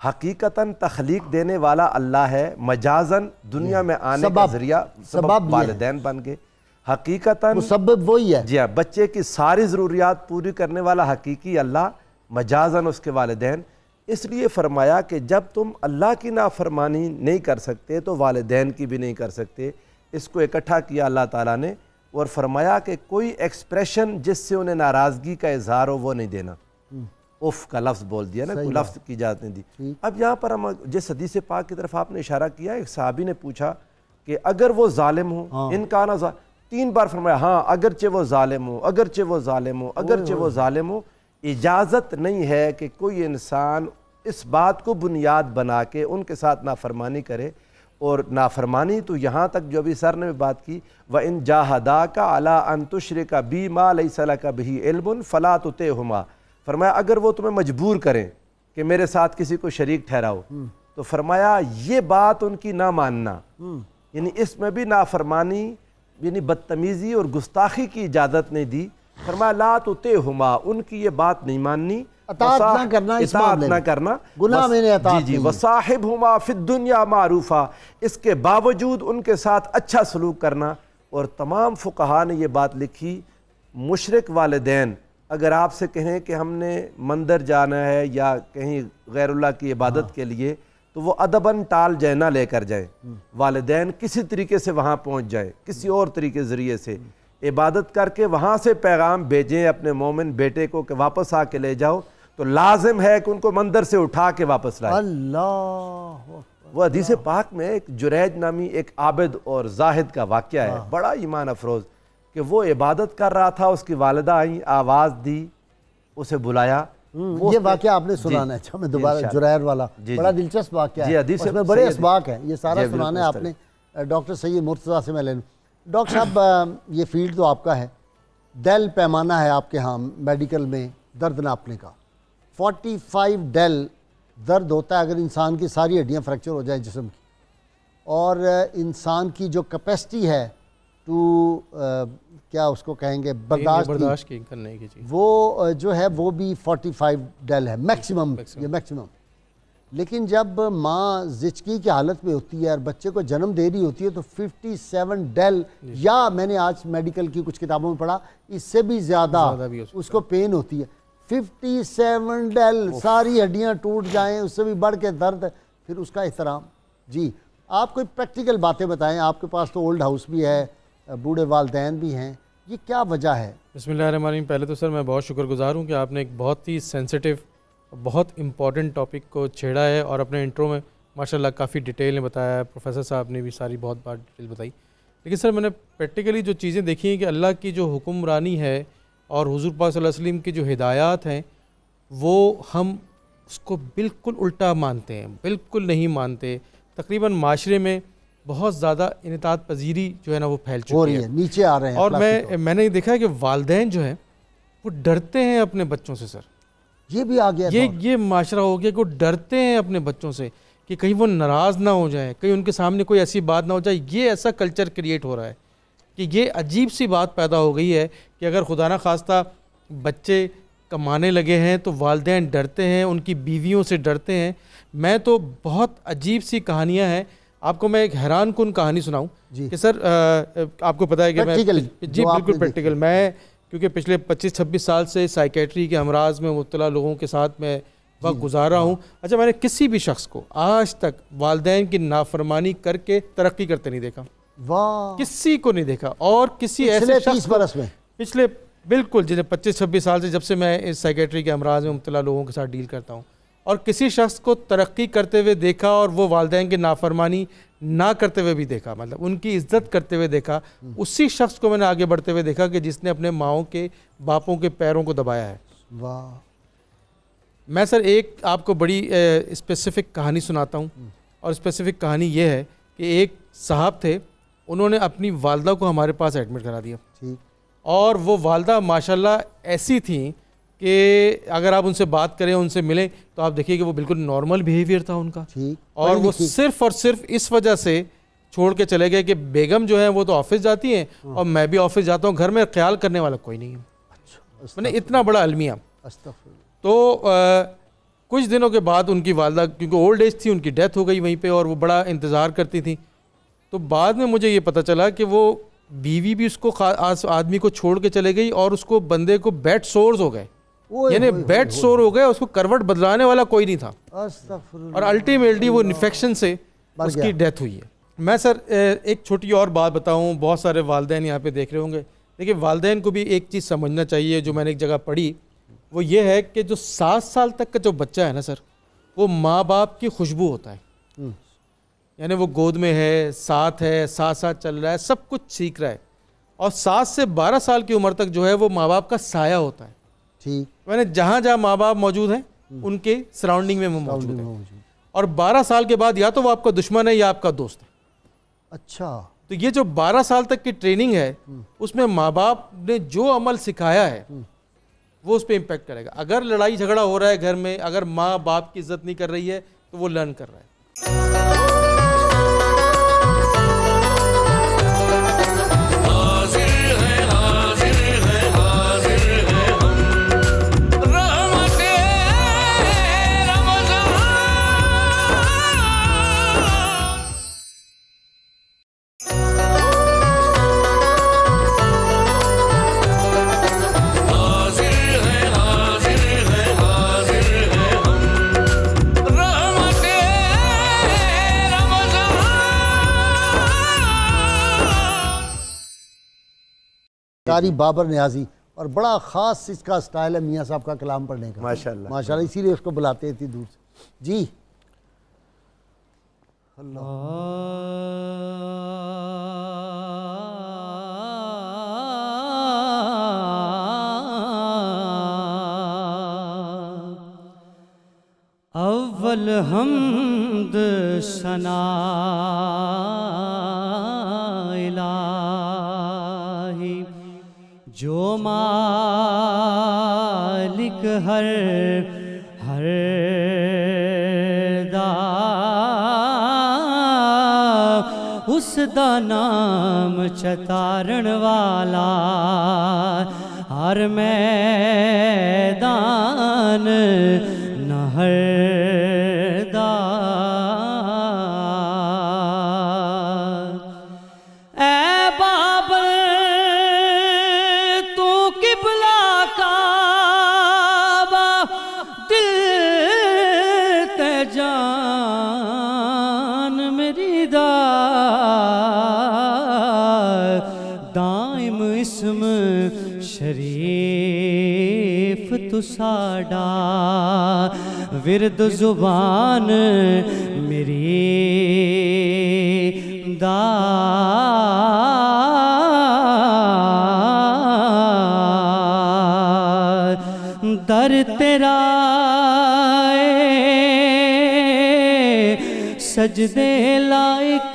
[SPEAKER 5] حقیقتاً تخلیق دینے والا اللہ ہے, مجازن دنیا میں آنے کا ذریعہ سبب والدین بن گئے. حقیقتاً
[SPEAKER 2] مسبب وہی ہے.
[SPEAKER 5] جی ہاں, بچے کی ساری ضروریات پوری کرنے والا حقیقی اللہ, مجازن اس کے والدین. اس لیے فرمایا کہ جب تم اللہ کی نافرمانی نہیں کر سکتے تو والدین کی بھی نہیں کر سکتے. اس کو اکٹھا کیا اللہ تعالیٰ نے اور فرمایا کہ کوئی ایکسپریشن جس سے انہیں ناراضگی کا اظہار ہو وہ نہیں دینا. اف کا لفظ بول دیا نا, کوئی لفظ کی اجازت نہیں دی. اب یہاں پر ہم جس حدیث پاک کی طرف آپ نے اشارہ کیا, ایک صحابی نے پوچھا کہ اگر وہ ظالم ہو, ان کا نا 3 بار فرمایا ہاں اگرچہ وہ ظالم ہو, اگرچہ وہ ظالم ہو, اگرچہ وہ ظالم ہو. اجازت نہیں ہے کہ کوئی انسان اس بات کو بنیاد بنا کے ان کے ساتھ نافرمانی کرے. اور نافرمانی تو یہاں تک جو ابھی سر نے بات کی, وَإِن جَاهَدَاكَ عَلَىٰ أَن تُشْرِكَ بِي مَا لَيْسَ لَكَ بِهِ عِلْمٌ فَلَا تُطِعْهُمَا. فرمایا اگر وہ تمہیں مجبور کریں کہ میرے ساتھ کسی کو شریک ٹھہراؤ, تو فرمایا یہ بات ان کی نہ ماننا, یعنی اس میں بھی نافرمانی یعنی بدتمیزی اور گستاخی کی اجازت نہیں دی. فرمایا لا تطعهما, ان کی یہ بات نہیں ماننی.
[SPEAKER 2] اطاعت نہ کرنا اس
[SPEAKER 5] اطاعت
[SPEAKER 2] معاملے
[SPEAKER 5] نہ
[SPEAKER 2] میں،
[SPEAKER 5] کرنا،
[SPEAKER 2] گناہ میں نے اطاعت
[SPEAKER 5] جی
[SPEAKER 2] نہیں ہے۔
[SPEAKER 5] وصاحبہما فی الدنیا معروفا، اس کے باوجود ان کے ساتھ اچھا سلوک کرنا۔ اور تمام فقہا نے یہ بات لکھی، مشرک والدین اگر آپ سے کہیں کہ ہم نے مندر جانا ہے یا کہیں غیر اللہ کی عبادت کے لیے، تو وہ ادباً ٹال جائیں، نہ لے کر جائیں، والدین کسی طریقے سے وہاں پہنچ جائیں، کسی اور طریقے ذریعے سے عبادت کر کے وہاں سے پیغام بھیجیں اپنے مومن بیٹے کو کہ واپس آ کے لے جاؤ، تو لازم ہے کہ ان کو مندر سے اٹھا کے واپس لائیں۔
[SPEAKER 2] اللہ
[SPEAKER 5] وہ حدیث پاک میں ایک جریج نامی ایک عابد اور زاہد کا واقعہ ہے، بڑا ایمان افروز، کہ وہ عبادت کر رہا تھا، اس کی والدہ آئیں، آواز دی، اسے بلایا۔
[SPEAKER 2] یہ واقعہ آپ نے سنانا ہے؟ اچھا میں دوبارہ جرائر والا، بڑا دلچسپ واقعہ ہے، اس میں بڑے اسباق ہیں، یہ سارا سنانا ہے آپ نے۔ ڈاکٹر سید مرتضیٰ سے میں لے لوں۔ ڈاکٹر صاحب یہ فیلڈ تو آپ کا ہے، ڈیل پیمانہ ہے آپ کے ہاں میڈیکل میں درد ناپنے کا، 45 ڈیل درد ہوتا ہے اگر انسان کی ساری ہڈیاں فریکچر ہو جائیں جسم کی، اور انسان کی جو کیپیسٹی ہے ٹو کیا اس کو کہیں گے برداشت کی
[SPEAKER 6] کرنے کی،
[SPEAKER 2] وہ جو ہے وہ بھی 45 ڈیل ہے میکسیمم، یہ میکسیمم۔ لیکن جب ماں زچگی کی حالت میں ہوتی ہے اور بچے کو جنم دے رہی ہوتی ہے تو 57 ڈیل، یا میں نے آج میڈیکل کی کچھ کتابوں میں پڑھا اس سے بھی زیادہ اس کو پین ہوتی ہے۔ 57 ڈیل، ساری ہڈیاں ٹوٹ جائیں، اس سے بھی بڑھ کے درد، پھر اس کا احترام۔ جی آپ کوئی پریکٹیکل باتیں بتائیں، آپ کے پاس تو اولڈ ہاؤس بھی ہے، بوڑھے والدین بھی ہیں، یہ کیا وجہ ہے؟
[SPEAKER 6] بسم اللہ الرحمن الرحیم۔ پہلے تو سر میں بہت شکر گزار ہوں کہ آپ نے ایک بہت ہی سینسٹیو، بہت امپورٹنٹ ٹاپک کو چھیڑا ہے، اور اپنے انٹرو میں ماشاءاللہ کافی ڈیٹیل میں بتایا ہے، پروفیسر صاحب نے بھی ساری بہت بات ڈیٹیل بتائی۔ لیکن سر میں نے پریکٹیکلی جو چیزیں دیکھی ہیں کہ اللہ کی جو حکمرانی ہے اور حضور پاک صلی اللہ علیہ وسلم کی جو ہدایات ہیں، وہ ہم اس کو بالکل الٹا مانتے ہیں، بالکل نہیں مانتے۔ تقریباً معاشرے میں بہت زیادہ انطاعت پذیری جو ہے نا وہ پھیل چکی ہے،
[SPEAKER 2] نیچے آ رہے ہیں،
[SPEAKER 6] اور میں نے دیکھا ہے کہ والدین جو ہیں وہ ڈرتے ہیں اپنے بچوں سے۔ سر
[SPEAKER 2] یہ بھی آ گیا،
[SPEAKER 6] یہ معاشرہ ہو گیا کہ وہ ڈرتے ہیں اپنے بچوں سے کہ کہیں وہ ناراض نہ ہو جائیں، کہیں ان کے سامنے کوئی ایسی بات نہ ہو جائے۔ یہ ایسا کلچر کریٹ ہو رہا ہے کہ یہ عجیب سی بات پیدا ہو گئی ہے کہ اگر خدا نہ خواستہ بچے کمانے لگے ہیں تو والدین ڈرتے ہیں، ان کی بیویوں سے ڈرتے ہیں۔ میں تو بہت عجیب سی کہانیاں ہیں، آپ کو میں ایک حیران کن کہانی سناؤں کہ سر آپ کو پتہ ہے کہ میں جی بالکل پریکٹیکل، میں کیونکہ پچھلے 25-26 سال سے سائیکیٹری کے امراض میں مبتلا لوگوں کے ساتھ میں وقت گزارا ہوں۔ اچھا میں نے کسی بھی شخص کو آج تک والدین کی نافرمانی کر کے ترقی کرتے نہیں دیکھا، کسی کو نہیں دیکھا، اور کسی ایسے شخص
[SPEAKER 2] برس میں
[SPEAKER 6] پچھلے بالکل جنہیں 25-26 سال سے جب سے میں اس سائیکیٹری کے امراض میں مبتلا لوگوں کے ساتھ ڈیل کرتا ہوں، اور کسی شخص کو ترقی کرتے ہوئے دیکھا اور وہ والدین کی نافرمانی نہ کرتے ہوئے بھی دیکھا، مطلب ان کی عزت کرتے ہوئے دیکھا۔ اسی شخص کو میں نے آگے بڑھتے ہوئے دیکھا کہ جس نے اپنے ماؤں کے باپوں کے پیروں کو دبایا ہے۔
[SPEAKER 2] واہ!
[SPEAKER 6] میں سر ایک آپ کو بڑی اسپیسیفک کہانی سناتا ہوں، اور اسپیسیفک کہانی یہ ہے کہ ایک صاحب تھے، انہوں نے اپنی والدہ کو ہمارے پاس ایڈمٹ کرا دیا، اور وہ والدہ ماشاءاللہ ایسی تھیں کہ اگر آپ ان سے بات کریں، ان سے ملیں، تو آپ دیکھیے کہ وہ بالکل نارمل بیہیویئر تھا ان کا، اور وہ صرف اور صرف اس وجہ سے چھوڑ کے چلے گئے کہ بیگم جو ہیں وہ تو آفس جاتی ہیں اور میں بھی آفس جاتا ہوں، گھر میں خیال کرنے والا کوئی نہیں ہے۔ میں نے اتنا بڑا المیہ۔ تو کچھ دنوں کے بعد ان کی والدہ، کیونکہ اولڈ ایج تھی، ان کی ڈیتھ ہو گئی وہیں پہ، اور وہ بڑا انتظار کرتی تھیں۔ تو بعد میں مجھے یہ پتہ چلا کہ وہ بیوی بھی اس کو آدمی کو چھوڑ کے چلے گئی، اور اس کو بندے کو بیڈ سورز ہو گئے، یعنی بیڈ سور ہو گئے، اس کو کروٹ بدلانے والا کوئی نہیں تھا، اور الٹیمیٹلی وہ انفیکشن سے اس کی ڈیتھ ہوئی ہے۔ میں سر ایک چھوٹی اور بات بتاؤں، بہت سارے والدین یہاں پہ دیکھ رہے ہوں گے، لیکن والدین کو بھی ایک چیز سمجھنا چاہیے جو میں نے ایک جگہ پڑھی، وہ یہ ہے کہ جو 7 سال تک کا جو بچہ ہے نا سر، وہ ماں باپ کی خوشبو ہوتا ہے، یعنی وہ گود میں ہے، ساتھ چل رہا ہے، سب کچھ سیکھ رہا ہے، اور 7 سے 12 سال کی عمر تک جو ہے وہ ماں باپ کا سایہ ہوتا ہے۔ میں نے جہاں جہاں ماں باپ موجود ہیں ان کے سراؤنڈنگ میں وہ موجود ہیں، اور 12 سال کے بعد یا تو وہ آپ کا دشمن ہے یا آپ کا دوست ہے۔
[SPEAKER 2] اچھا،
[SPEAKER 6] تو یہ جو 12 سال تک کی ٹریننگ ہے، اس میں ماں باپ نے جو عمل سکھایا ہے وہ اس پہ امپیکٹ کرے گا۔ اگر لڑائی جھگڑا ہو رہا ہے گھر میں، اگر ماں باپ کی عزت نہیں کر رہی ہے، تو وہ لرن کر رہا ہے۔
[SPEAKER 2] قاری بابر نیازی، اور بڑا خاص اس کا سٹائل ہے میاں صاحب کا کلام پڑھنے کا،
[SPEAKER 5] ماشاءاللہ
[SPEAKER 2] ماشاءاللہ، اسی لیے اس کو بلاتے ہیں اتنی دور سے. جی
[SPEAKER 7] اول حمد ثنا الہی جو مالک ہر دا اس دا نام چتارن والا ہر میدان نہر دا اے بابر تو قبلہ کعبہ دل تے جان میری دائم اسم شریف تو ساڈا ورد زبان میری در تیرا سجدے لائق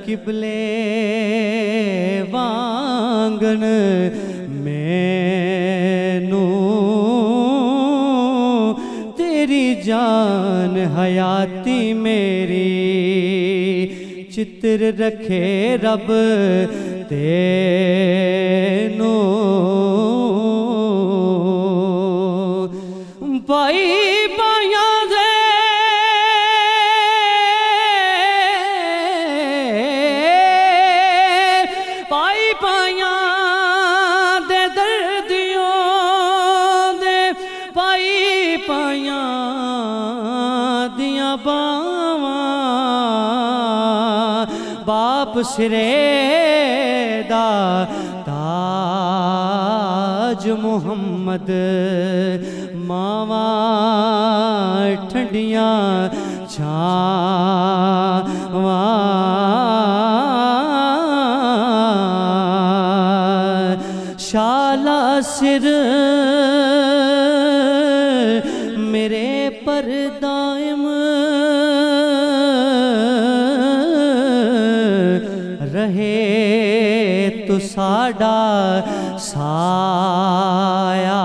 [SPEAKER 7] قبلے وانگن مینوں تیری جان حیاتی میری چتر رکھے رب تینوں پائی پائیاں دے پائی پائیاں دے دردیوں دے پائی پائیاں دیاں باواں باپ سرے دا تاج محمد ماواں ٹھنڈیاں چھاواں شالا سر میرے پر دائم رہے تو ساڈا سایہ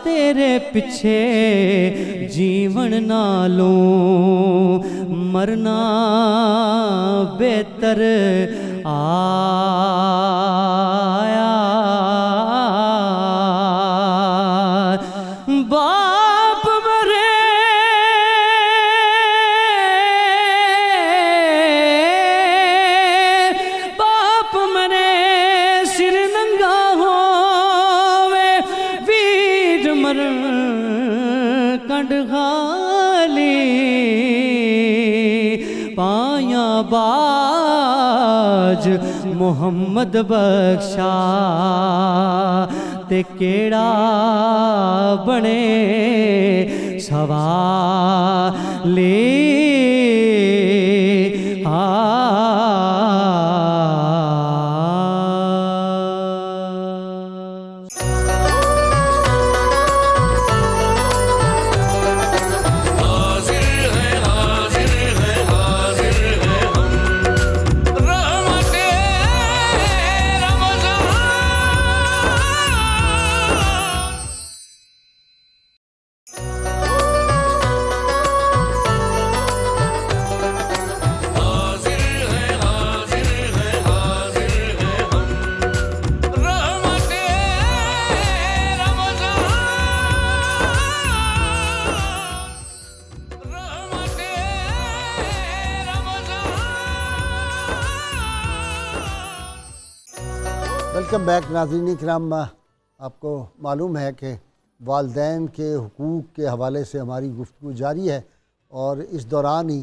[SPEAKER 7] تیرے پچھے جیون نالوں مرنا بہتر آیا باپ مرے باپ مرے سر ننگا ہووے ویر مرن کنڈ خالی پایاں باج محمد بخشا تے کیڑا بنے سوالی
[SPEAKER 2] ویلکم بیک ناظرین کرام. آپ کو معلوم ہے کہ والدین کے حقوق کے حوالے سے ہماری گفتگو جاری ہے، اور اس دوران ہی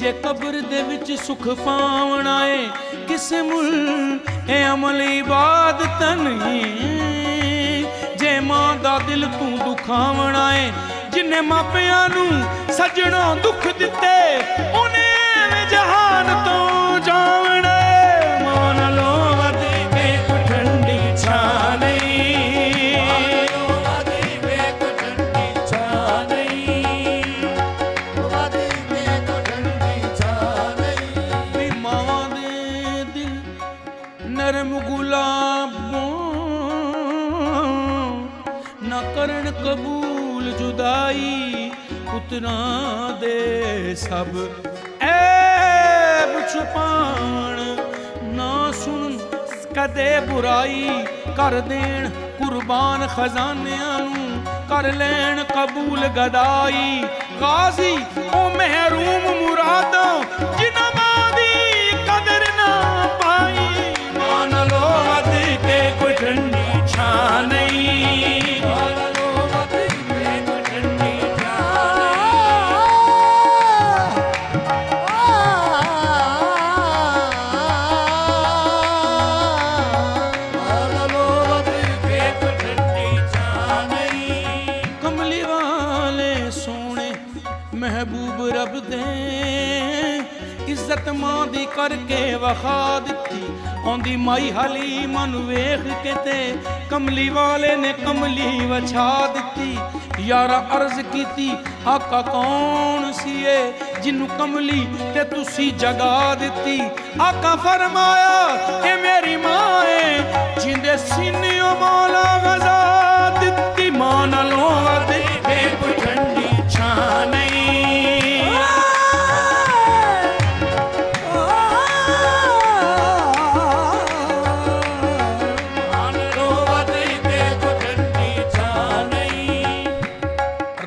[SPEAKER 3] ਜੇ ਕਬਰ ਦੇ ਵਿੱਚ ਸੁਖ ਪਾਵਣਾ ਏ ਕਿਸੇ ਮੁੱਲ ਇਹ ਅਮਲ ਇਬਾਦਤ ਨਹੀਂ। ਜੇ ਮਾਂ ਦਾ ਦਿਲ ਤੂੰ ਦੁਖਾਵਣਾ ਏ ਜਿਨੇ ਮਾਪਿਆਂ ਨੂੰ ਸੱਜਣੋਂ ਦੁੱਖ ਦਿੱਤੇ ਉਹਨੇ ਐਵੇਂ ਜਹਾਨ ਤੋਂ ਜਾਵਣਾ ਏ। ਮਾਂ ਨਾਲੋਂ ਵੱਧ ਕੇ ਕੋਈ ਠੰਡੀ ਛਾਂ ਨਹੀਂ, ਵੀ ਮਾਵਾਂ ਦੇ ਦਿਲ ਨਰਮ ਗੁਲਾਬੋਂ ਨਾ ਕਰਨ ਕਬੂਲ ਜੁਦਾਈ, ਪੁੱਤਰਾਂ ਦੇ ਸਭ ਐਬ ਛੁਪਾਣ ਨਾ ਸੁਣ ਕਦੇ ਬੁਰਾਈ, ਕਰ ਦੇਣ ਕੁਰਬਾਨ ਖਜ਼ਾਨਿਆਂ ਨੂੰ, ਕਰ ਲੈਣ ਕਬੂਲ ਗਦਾਈ। ਗਾਜ਼ੀ ਉਹ ਮਹਿਰੂਮ ਮੁਰਾਦੋਂ ਜਿਨ੍ਹਾਂ ਮਾਂ ਦੀ ਕਦਰ ਨਾ ਪਾਈ, ਮਾਂ ਨਾਲੋਂ ਵੱਧ ਕੇ ਕੋਈ ਠੰਡੀ ਛਾਂ ਨਹੀਂ। ਕਮਲੀ ਵਾਲੇ ਸੋਹਣੇ ਮਹਿਬੂਬ ਰੱਬ ਦੇ ਇੱਜ਼ਤ ਮਾਂ ਦੀ ਕਰਕੇ ਵਖਾ ਦਿੱਤੀ। ਆਉਂਦੀ ਮਾਈ ਹਲੀਮਾ ਨੂੰ ਵੇਖ ਕੇ ਤੇ ਕਮਲੀ ਵਾਲੇ ਨੇ ਕਮਲੀ ਵਛਾ ਦਿੱਤੀ। ਯਾਰਾ ਅਰਜ਼ ਕੀਤੀ ਆਕਾ ਕੌਣ ਸੀ ਏ ਜਿਹਨੂੰ ਕਮਲੀ ਤੇ ਤੁਸੀਂ ਜਗਾ ਦਿੱਤੀ। ਆਕਾ ਫਰਮਾਇਆ ਇਹ ਮੇਰੀ ਮਾਂ ਏ ਜਿੰਦੇ ਸੀਨਿਓ ਮੌਲਾ ਗਜ਼ਾ ਦਿੱਤੀ। ਮਾਂ ਨਾਲੋਂ ਵੱਧ ਕੇ ਕੋਈ ਠੰਡੀ ਛਾਂ ਨਹੀਂ।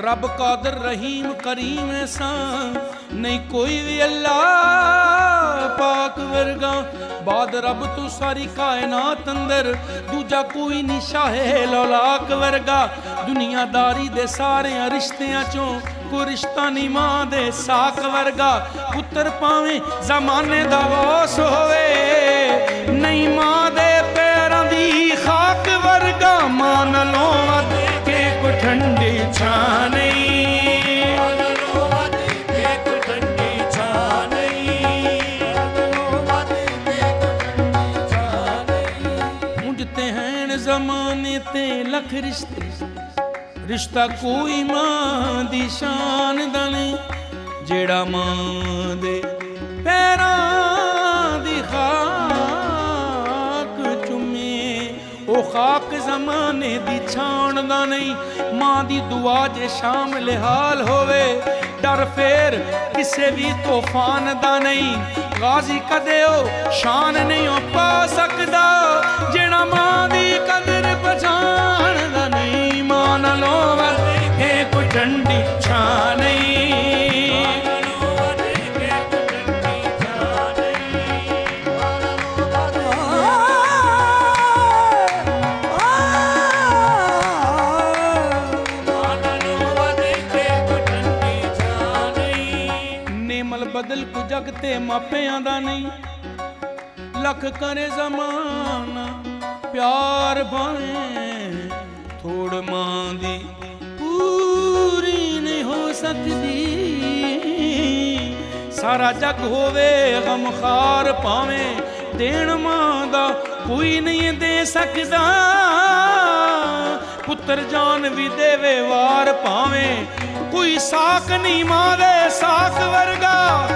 [SPEAKER 3] ਰੱਬ ਕਾਦਰ ਰਹੀਮ ਕਰੀਮ ਐਸਾ ਨਹੀਂ ਕੋਈ ਵੀ ਅੱਲਾ ਪਾਕ ਵਰਗਾ। ਬਾਦ ਰੱਬ ਤੋਂ ਸਾਰੀ ਕਾਇਨਾਤ ਅੰਦਰ ਦੂਜਾ ਕੋਈ ਨਹੀਂ ਸ਼ਾਹੇ ਲੌਲਾਕ ਵਰਗਾ। ਦੁਨੀਆਦਾਰੀ ਦੇ ਸਾਰਿਆਂ ਰਿਸ਼ਤਿਆਂ ਚੋਂ ਕੋਈ ਰਿਸ਼ਤਾ ਨਹੀਂ ਮਾਂ ਦੇ ਸਾਕ ਵਰਗਾ। ਪੁੱਤਰ ਭਾਵੇਂ ਜ਼ਮਾਨੇ ਦਾ ਵਾਸ ਹੋਵੇ ਨਹੀਂ ਮਾਂ ਦੇ ਪੈਰਾਂ ਦੀ ਖਾਕ ਵਰਗਾ। ਮਾਂ ਨਾਲੋਂ ਵੱਧ ਕੇ ਕੋਈ ਠੰਡੀ ਛਾਂ ਨਹੀਂ। ਉਂਝਤੇ ਹੈਣ ਜ਼ਮਾਨੇ ਤੇ ਲੱਖ ਰਿਸ਼ਤੇ, ਰਿਸ਼ਤਾ ਕੋਈ ਮਾਂ ਦੀ ਸ਼ਾਨ ਦਾ ਨਹੀਂ। ਜਿਹੜਾ ਮਾਂ ਦੇ ਪੈਰਾਂ ਦੀ ਖਾਕ ਚੁੰਮੇ ਉਹ ਖਾਕ ਜ਼ਮਾਨੇ ਦੀ ਛਾਣ ਦਾ ਨਹੀਂ। ਮਾਂ ਦੀ ਦੁਆ ਜੇ ਸ਼ਾਮਿਲ ਹਾਲ ਹੋਵੇ ਡਰ ਫੇਰ ਕਿਸੇ ਵੀ ਤੂਫਾਨ ਦਾ ਨਹੀਂ। ਗਾਜ਼ੀ ਕਦੇ ਉਹ ਸ਼ਾਨ ਨਹੀਂ ਉਹ ਪਾ ਸਕਦਾ ਜਿਹੜਾ ਮਾਂ ਦੀ ਕਦਰ ਪਛਾਣਦਾ ਨਹੀਂ। ਮਾਂ ਨਾਲੋਂ ਵੱਧ ਕੇ ਕੋਈ ਠੰਡੀ ਛਾਂ ਨਹੀਂ। ਨੇਮਲ ਬਦਲ ਕੁ ਜਗ ਤੇ ਮਾਪਿਆਂ ਦਾ ਨਹੀਂ। ਲੱਖ ਕਰੇ ਜ਼ਮਾਨਾ ਪਿਆਰ ਭਾਵੇਂ ਥੋੜ ਮਾਂ ਦੀ ਪੂਰੀ ਨਹੀਂ ਹੋ ਸਕਦੀ। ਸਾਰਾ ਜਗ ਹੋਵੇ ਗਮਖਾਰ ਭਾਵੇਂ ਦੇਣ ਮਾਂ ਦਾ ਕੋਈ ਨਹੀਂ ਦੇ ਸਕਦਾ। ਪੁੱਤਰ ਜਾਨ ਵੀ ਦੇਵੇ ਵਾਰ ਭਾਵੇਂ ਕੋਈ ਸਾਕ ਨਹੀਂ ਮਾਂ ਦੇ ਸਾਕ ਵਰਗਾ।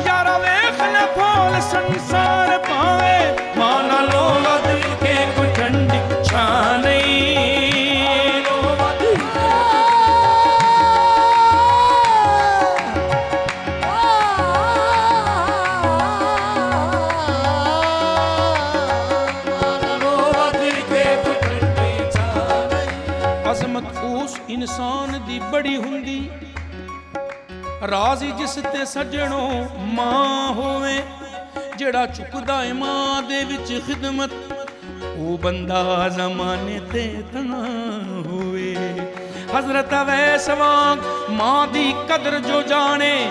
[SPEAKER 3] ਯਾਰਾ ਵੇਖ ਲੈ ਫੋਲ ਸੰਸਾਰ ਭਾਵੇਂ ਮਾਂ ਨਾਲੋਂ ਵੱਧ ਕੇ ਕੋਈ ਠੰਡੀ ਛਾਂ ਨਹੀਂ। ਅਜ਼ਮਤ ਉਸ ਇਨਸਾਨ ਦੀ ਬੜੀ ਹੁੰਦੀ ਰਾਜ਼ੀ ਜਿਸ ਤੇ ਸੱਜਣੋਂ ਮਾਂ ਹੋਵੇ। ਜਿਹੜਾ ਚੁੱਕਦਾ ਏ ਮਾਂ ਦੇ ਵਿੱਚ ਖਿਦਮਤ ਉਹ ਬੰਦਾ ਜ਼ਮਾਨੇ ਤੇ ਤਾਂ ਹੋਵੇ। ਹਜ਼ਰਤ ਅਵੈਸ ਵਾਂਗ ਮਾਂ ਦੀ ਕਦਰ ਜੋ ਜਾਣੇ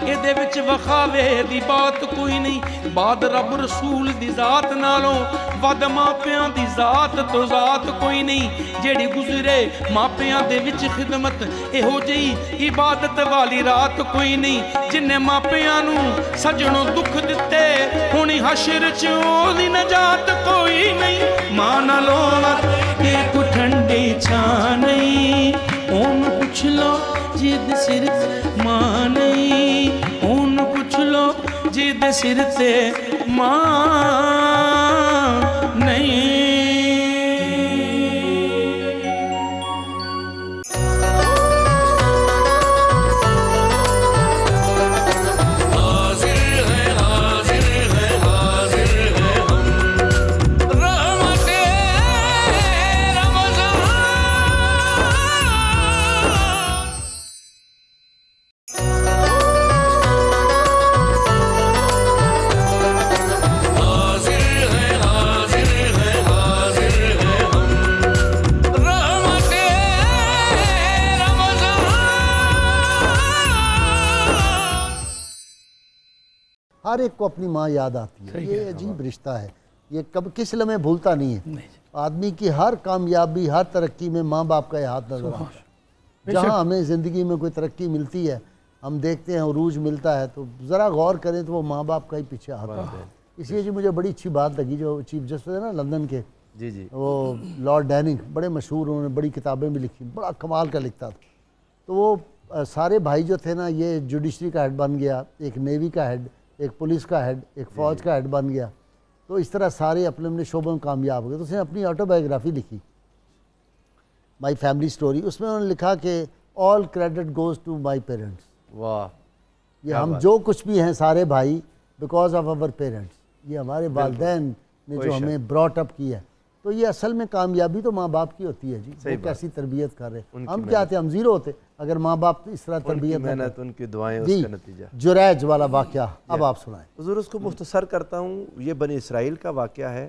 [SPEAKER 3] ਇਹਦੇ ਵਿੱਚ ਵਖਾਵੇ ਦੀ ਬਾਤ ਕੋਈ ਨਹੀਂ ਬਾਦ ਰੱਬ ਰਸੂਲ ਦੀ ਜ਼ਾਤ ਨਾਲੋਂ ਵੱਧ ਮਾਪਿਆਂ ਦੀ ਜ਼ਾਤ ਤੋਂ ਜ਼ਾਤ ਕੋਈ ਨਹੀਂ ਜਿਹੜੀ ਗੁਜ਼ਰੇ ਮਾਪਿਆਂ ਦੇ ਵਿੱਚ ਖਿਦਮਤ ਇਹੋ ਜਿਹੀ ਇਬਾਦਤ ਵਾਲੀ ਰਾਤ ਕੋਈ ਨਹੀਂ ਜਿੰਨੇ ਮਾਪਿਆਂ ਨੂੰ ਸਜਣੋਂ ਦੁੱਖ ਦਿੱਤੇ ਹੁਣ ਹਸ਼ਰ 'ਚ ਉਹਦੀ ਨਜਾਤ ਕੋਈ ਨਹੀਂ ਮਾਂ ਨਾਲੋਂ ਕਿ ਕੋ ਠੰਡੀ ਛਾਂ ਨਹੀਂ ਉਹਨੂੰ ਪੁੱਛ ਲੋ ਜਿੱਦ ਸਿਰ ਮਾਂ ਨਹੀਂ ਉਹਨੂੰ ਪੁੱਛ ਲੋ ਜਿੱਦ ਸਿਰ ਤੇ ਮਾਂ ਨਹੀਂ
[SPEAKER 2] ہر ایک کو اپنی ماں یاد آتی ہے یہ عجیب رشتہ ہے یہ کب کس لمحے بھولتا نہیں ہے آدمی کی ہر کامیابی ہر ترقی میں ماں باپ کا یہ ہاتھ نظر آتا ہے جہاں ہمیں زندگی میں کوئی ترقی ملتی ہے ہم دیکھتے ہیں عروج ملتا ہے تو ذرا غور کریں تو وہ ماں باپ کا ہی پیچھے ہاتھ ہوتا ہے اس لیے جی مجھے بڑی اچھی بات لگی جو چیف جسٹس ہے نا لندن کے
[SPEAKER 5] جی
[SPEAKER 2] وہ لارڈ ڈیننگ بڑے مشہور انہوں نے بڑی کتابیں بھی لکھی بڑا کمال کا لکھتا تھا تو وہ سارے بھائی جو تھے نا یہ جوڈیشری کا ہیڈ بن گیا ایک نیوی کا ہیڈ ایک پولیس کا ہیڈ ایک فوج کا ہیڈ بن گیا تو اس طرح سارے اپنے اپنے شعبوں میں کامیاب ہو گئے تو اس نے اپنی آٹو بایوگرافی لکھی مائی فیملی سٹوری اس میں انہوں نے لکھا کہ all credit goes to my parents
[SPEAKER 5] واہ
[SPEAKER 2] یہ ہم جو کچھ بھی ہیں سارے بھائی بیکاز آف اور پیرنٹس یہ ہمارے والدین نے جو ہمیں براٹ اپ کی ہے تو یہ اصل میں کامیابی تو ماں باپ کی ہوتی ہے جی وہ کیسی تربیت کر رہے ہیں ہم کیا تھے ہم زیرو ہوتے اگر ماں باپ اس طرح تربیت
[SPEAKER 5] محنت ان کی دعائیں اس کا نتیجہ
[SPEAKER 2] جریج والا واقعہ اب آپ سنائیں
[SPEAKER 5] حضور اس کو مختصر کرتا ہوں یہ بنی اسرائیل کا واقعہ ہے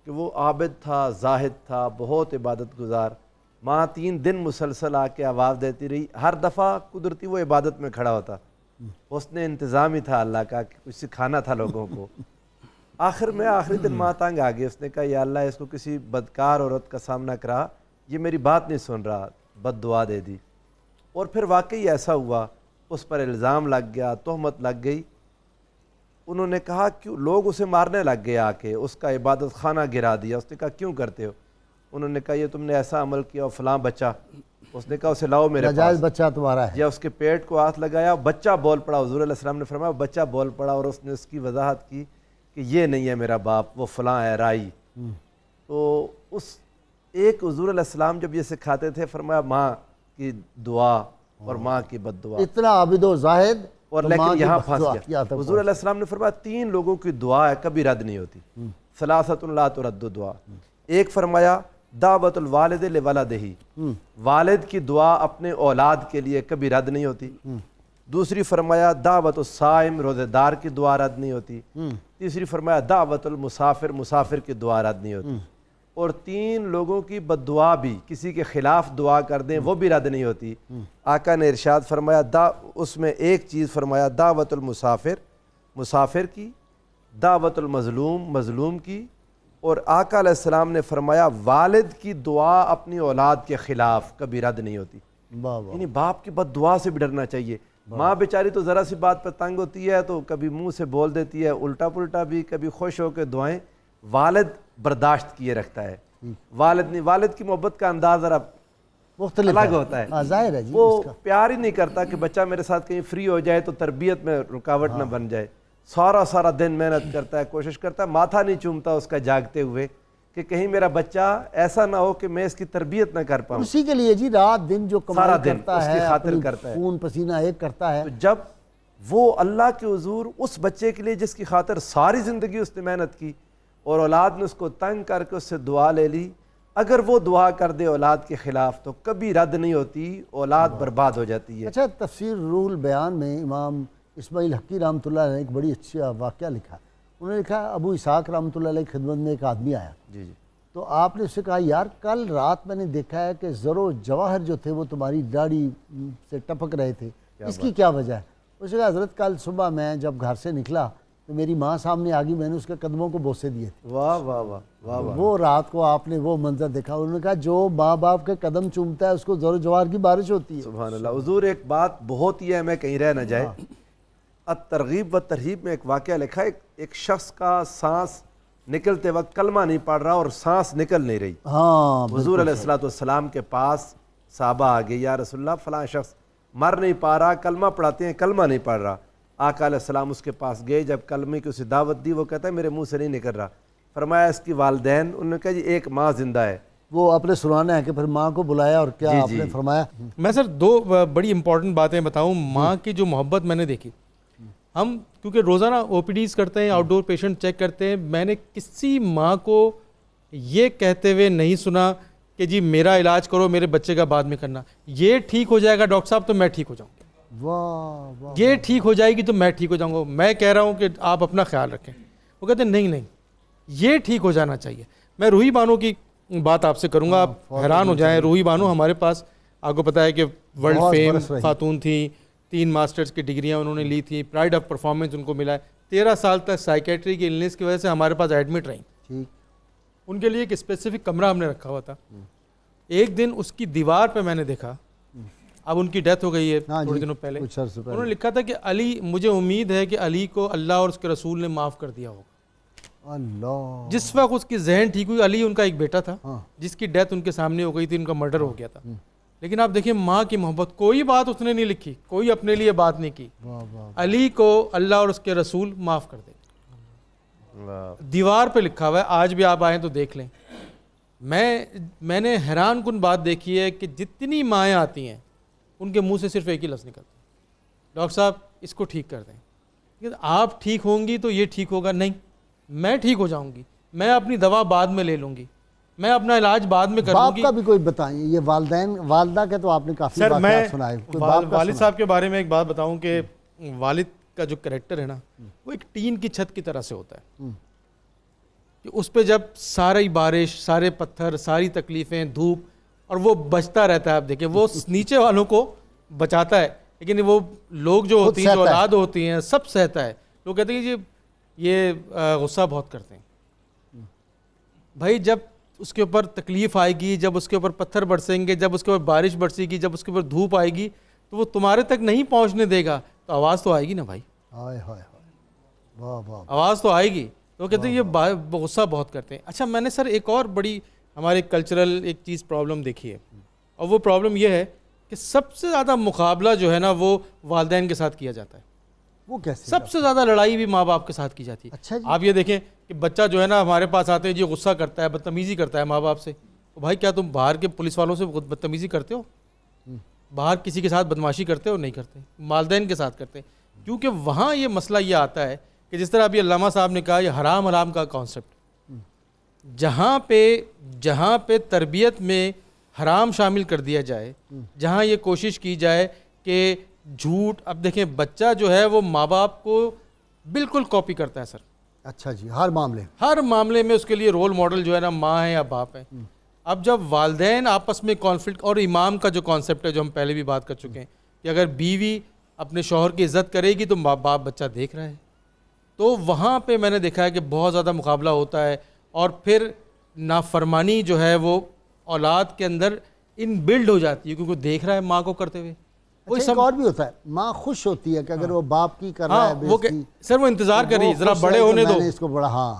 [SPEAKER 5] کہ وہ عابد تھا زاہد تھا بہت عبادت گزار ماں 3 دن مسلسل آ کے آواز دیتی رہی ہر دفعہ قدرتی وہ عبادت میں کھڑا ہوتا اس نے انتظام ہی تھا اللہ کا کہ کچھ سکھانا تھا لوگوں کو آخر میں آخری دن ماں تنگ آ گئی اس نے کہا یا اللہ اس کو کسی بدکار عورت کا سامنا کرا یہ میری بات نہیں سن رہا بد دعا دے دی اور پھر واقعی ایسا ہوا اس پر الزام لگ گیا تہمت لگ گئی انہوں نے کہا کیوں لوگ اسے مارنے لگ گئے آ کے اس کا عبادت خانہ گرا دیا اس نے کہا کیوں کرتے ہو انہوں نے کہا یہ تم نے ایسا عمل کیا اور فلاں بچہ اس نے کہا اسے لاؤ میرے
[SPEAKER 2] ناجائز بچہ تمہارا ہے
[SPEAKER 5] یا اس کے پیٹ کو ہاتھ لگایا بچہ بول پڑا حضور علیہ السلام نے فرمایا بچہ بول پڑا اور اس نے اس کی وضاحت کی کہ یہ نہیں ہے میرا باپ وہ فلاں ہے رائی تو اس ایک حضور علیہ السلام جب یہ سکھاتے تھے فرمایا ماں کی دعا اور ماں کی بد دعا
[SPEAKER 2] اتنا عابد و زاہد
[SPEAKER 5] اور لیکن یہاں پھنس گیا حضور علیہ السلام نے فرمایا 3 لوگوں کی دعا ہے کبھی رد نہیں ہوتی ثلاثۃ لا ترد دعا ایک فرمایا دعوت الوالد لولدہ والد کی دعا اپنے اولاد کے لیے کبھی رد نہیں ہوتی دوسری فرمایا دعوت الصائم روزے دار کی دعا رد نہیں ہوتی تیسری فرمایا دعوت المسافر مسافر کی دعا رد نہیں ہوتی اور 3 لوگوں کی بد دعا بھی کسی کے خلاف دعا کر دیں وہ بھی رد نہیں ہوتی آقا نے ارشاد فرمایا اس میں ایک چیز فرمایا دعوت المسافر مسافر کی دعوت المظلوم مظلوم کی اور آقا علیہ السلام نے فرمایا والد کی دعا اپنی اولاد کے خلاف کبھی رد نہیں ہوتی یعنی باپ کی بد دعا سے بھی ڈرنا چاہیے ماں بیچاری تو ذرا سی بات پر تنگ ہوتی ہے تو کبھی منہ سے بول دیتی ہے الٹا پلٹا بھی کبھی خوش ہو کے دعائیں والد برداشت کیے رکھتا ہے والد نہیں والد کی محبت کا انداز ذرا
[SPEAKER 2] مختلف
[SPEAKER 5] الگ ہوتا ہے
[SPEAKER 2] ظاہر ہے جی
[SPEAKER 5] وہ پیار ہی نہیں کرتا کہ بچہ میرے ساتھ کہیں فری ہو جائے تو تربیت میں رکاوٹ نہ بن جائے سارا دن محنت کرتا ہے کوشش کرتا ہے ماتھا نہیں چومتا اس کا جاگتے ہوئے کہ کہیں میرا بچہ ایسا نہ ہو کہ میں اس کی تربیت نہ کر پاؤں
[SPEAKER 2] اسی کے لیے جی رات دن جو کمائی
[SPEAKER 5] سارا دن
[SPEAKER 2] کرتا
[SPEAKER 5] اس کی
[SPEAKER 2] ہے
[SPEAKER 5] خاطر
[SPEAKER 2] اپنی
[SPEAKER 5] کرتا ہے
[SPEAKER 2] خون پسینہ ایک کرتا ہے
[SPEAKER 5] تو جب وہ اللہ کے حضور اس بچے کے لیے جس کی خاطر ساری زندگی اس نے محنت کی اور اولاد نے اس کو تنگ کر کے اس سے دعا لے لی، اگر وہ دعا کر دے اولاد کے خلاف تو کبھی رد نہیں ہوتی، اولاد برباد ہو جاتی ہے۔
[SPEAKER 2] اچھا، تفسیر روح البیان میں امام اسماعیل حقی رحمۃ اللہ علیہ نے ایک بڑی اچھا واقعہ لکھا ہے۔ انہوں نے لکھا ابو اسحاق رحمۃ اللہ علیہ کی خدمت میں ایک آدمی آیا،
[SPEAKER 5] جی جی
[SPEAKER 2] تو آپ نے اس سے کہا یار کل رات میں نے دیکھا ہے کہ زر و جواہر جو تھے وہ تمہاری داڑھی سے ٹپک رہے تھے، اس کی کیا وجہ ہے؟ اس نے کہا حضرت کل صبح میں جب گھر سے نکلا تو میری ماں سامنے آ گئی، میں نے اس کے قدموں کو بوسے دیے تھے۔
[SPEAKER 5] واہ واہ واہ واہ واہ۔
[SPEAKER 2] وہ رات کو آپ نے وہ منظر دیکھا، انہوں نے کہا جو ماں باپ کے قدم چومتا ہے اس کو زر و جواہر کی بارش ہوتی ہے۔
[SPEAKER 5] سبحان اللہ۔ حضور ایک بات بہت ہی ہے، میں کہیں رہ نہ جائے، الترغیب و ترہیب میں ایک واقعہ لکھا ہے، ایک شخص کا سانس نکلتے وقت کلمہ نہیں پڑھ رہا اور سانس نکل نہیں رہی۔
[SPEAKER 2] ہاں،
[SPEAKER 5] حضور علیہ السلام کے پاس صحابہ آگے، یا رسول اللہ فلاں شخص مر نہیں پا رہا، کلمہ پڑھاتے ہیں کلمہ نہیں پڑھ رہا۔ آقا علیہ السلام اس کے پاس گئے، جب کلمے کی اسے دعوت دی وہ کہتا ہے میرے منہ سے نہیں نکل رہا۔ فرمایا اس کی والدین، انہوں نے کہا جی ایک ماں زندہ ہے۔
[SPEAKER 2] وہ اپنے سنانا ہے کہ پھر ماں کو بلایا اور کیا آپ نے فرمایا؟
[SPEAKER 6] میں سر دو بڑی امپورٹنٹ باتیں بتاؤں۔ ماں کی جو محبت میں نے دیکھی، ہم کیونکہ روزانہ او پی ڈیز کرتے ہیں، آؤٹ ڈور پیشنٹ چیک کرتے ہیں، میں نے کسی ماں کو یہ کہتے ہوئے نہیں سنا کہ جی میرا علاج کرو میرے بچے کا بعد میں کرنا، یہ ٹھیک ہو جائے گا ڈاکٹر صاحب تو میں ٹھیک ہو جاؤں گا،
[SPEAKER 2] واہ واہ،
[SPEAKER 6] یہ ٹھیک ہو جائے گی تو میں ٹھیک ہو جاؤں گا، میں کہہ رہا ہوں کہ آپ اپنا خیال رکھیں۔ وہ کہتے ہیں نہیں یہ ٹھیک ہو جانا چاہیے۔ میں روحی بانو کی بات آپ سے کروں گا، آپ حیران ہو جائیں۔ روحی بانو ہمارے پاس، آپ کو پتہ ہے کہ ورلڈ فیم خاتون تھی، 3 ماسٹرز کی ڈگریاں انہوں نے لی تھی، پرائڈ آف پرفارمنس ان کو ملا ہے، 13 سال تک سائیکیٹری کی النس کی وجہ سے ہمارے پاس ایڈمٹ رہیں۔
[SPEAKER 2] ٹھیک،
[SPEAKER 6] ان کے لیے ایک اسپیسیفک کمرہ ہم نے رکھا ہوا تھا۔ ایک دن اس کی دیوار پہ میں نے دیکھا، اب ان کی ڈیتھ ہو گئی ہے تھوڑے دنوں پہلے، انہوں نے لکھا تھا کہ علی، مجھے امید ہے کہ علی کو اللہ اور اس کے رسول نے معاف کر دیا ہوگا۔
[SPEAKER 2] اللہ،
[SPEAKER 6] جس وقت اس کی ذہن ٹھیک ہوئی، علی ان کا ایک بیٹا تھا جس کی ڈیتھ ان کے سامنے ہو گئی تھی، ان کا مرڈر ہو گیا تھا، لیکن آپ دیکھیں ماں کی محبت، کوئی بات اس نے نہیں لکھی، کوئی اپنے لیے بات نہیں کی، علی کو اللہ اور اس کے رسول معاف کر دیں۔ دیوار پہ لکھا ہوا ہے، آج بھی آپ آئیں تو دیکھ لیں۔ میں نے حیران کن بات دیکھی ہے کہ جتنی مائیں آتی ہیں ان کے منہ سے صرف ایک ہی لفظ نکلتا ہے، ڈاکٹر صاحب اس کو ٹھیک کر دیں۔ لیکن آپ ٹھیک ہوں گی تو یہ ٹھیک ہوگا نہیں، میں ٹھیک ہو جاؤں گی، میں اپنی دوا بعد میں لے لوں گی، میں اپنا علاج بعد میں کر لوں گی۔
[SPEAKER 2] باپ کا بھی کوئی بتائیں، یہ والدین والدہ کے تو آپ نے کافی
[SPEAKER 6] سر میں
[SPEAKER 2] واقعات سنائے،
[SPEAKER 6] والد صاحب کے بارے میں ایک بات بتاؤں کہ والد کا جو کریکٹر ہے نا، وہ ایک ٹین کی چھت کی طرح سے ہوتا ہے کہ اس پہ جب ساری بارش، سارے پتھر، ساری تکلیفیں، دھوپ، اور وہ بچتا رہتا ہے۔ آپ دیکھیں وہ نیچے والوں کو بچاتا ہے، لیکن وہ لوگ جو ہوتی ہیں، جو اولاد ہوتی ہیں، سب سہتا ہے۔ لوگ کہتے ہیں کہ یہ غصہ بہت کرتے ہیں۔ بھائی جب اس کے اوپر تکلیف آئے گی، جب اس کے اوپر پتھر برسیں گے، جب اس کے اوپر بارش برسے گی، جب اس کے اوپر دھوپ آئے گی تو وہ تمہارے تک نہیں پہنچنے دے گا، تو آواز تو آئے گی نا بھائی، آواز تو آئے گی۔ تو وہ کہتے ہیں یہ غصہ بہت کرتے ہیں۔ اچھا، میں نے سر ایک اور بڑی ہمارے کلچرل ایک چیز پرابلم دیکھی ہے، اور وہ پرابلم یہ ہے کہ سب سے زیادہ مقابلہ جو ہے نا وہ والدین کے ساتھ کیا جاتا ہے۔
[SPEAKER 2] وہ کیسے؟
[SPEAKER 6] سب سے زیادہ لڑائی بھی ماں باپ کے ساتھ کی جاتی ہے۔
[SPEAKER 2] اچھا جی،
[SPEAKER 6] آپ یہ دیکھیں کہ بچہ جو ہے نا ہمارے پاس آتے ہیں جی غصہ کرتا ہے، بدتمیزی کرتا ہے ماں باپ سے، تو بھائی کیا تم باہر کے پولیس والوں سے بدتمیزی کرتے ہو؟ باہر کسی کے ساتھ بدماشی کرتے ہو؟ نہیں کرتے، والدین کے ساتھ کرتے ہیں۔ کیونکہ وہاں یہ مسئلہ یہ آتا ہے کہ جس طرح ابھی علامہ صاحب نے کہا، یہ حرام حرام کا کانسیپٹ، جہاں پہ تربیت میں حرام شامل کر دیا جائے، جہاں یہ کوشش کی جائے کہ جھوٹ، اب دیکھیں بچہ جو ہے وہ ماں باپ کو بالکل کاپی کرتا ہے سر۔
[SPEAKER 2] اچھا جی، ہر معاملے
[SPEAKER 6] میں اس کے لیے رول ماڈل جو ہے نا ماں ہے یا باپ ہے۔ اب جب والدین آپس میں کانفلکٹ، اور امام کا جو کانسیپٹ ہے جو ہم پہلے بھی بات کر چکے ہیں کہ اگر بیوی اپنے شوہر کی عزت کرے گی تو باپ بچہ دیکھ رہا ہے، تو وہاں پہ میں نے دیکھا ہے کہ بہت زیادہ مقابلہ ہوتا ہے، اور پھر نافرمانی جو ہے وہ اولاد کے اندر ان بلڈ ہو جاتی ہے، کیونکہ دیکھ رہا ہے ماں کو کرتے ہوئے۔
[SPEAKER 2] ایک اور بھی ہوتا ہے، ماں خوش ہوتی ہے کہ اگر وہ باپ کی کر رہا ہے،
[SPEAKER 6] سر وہ انتظار کر رہی ہے ذرا بڑے ہونے دو،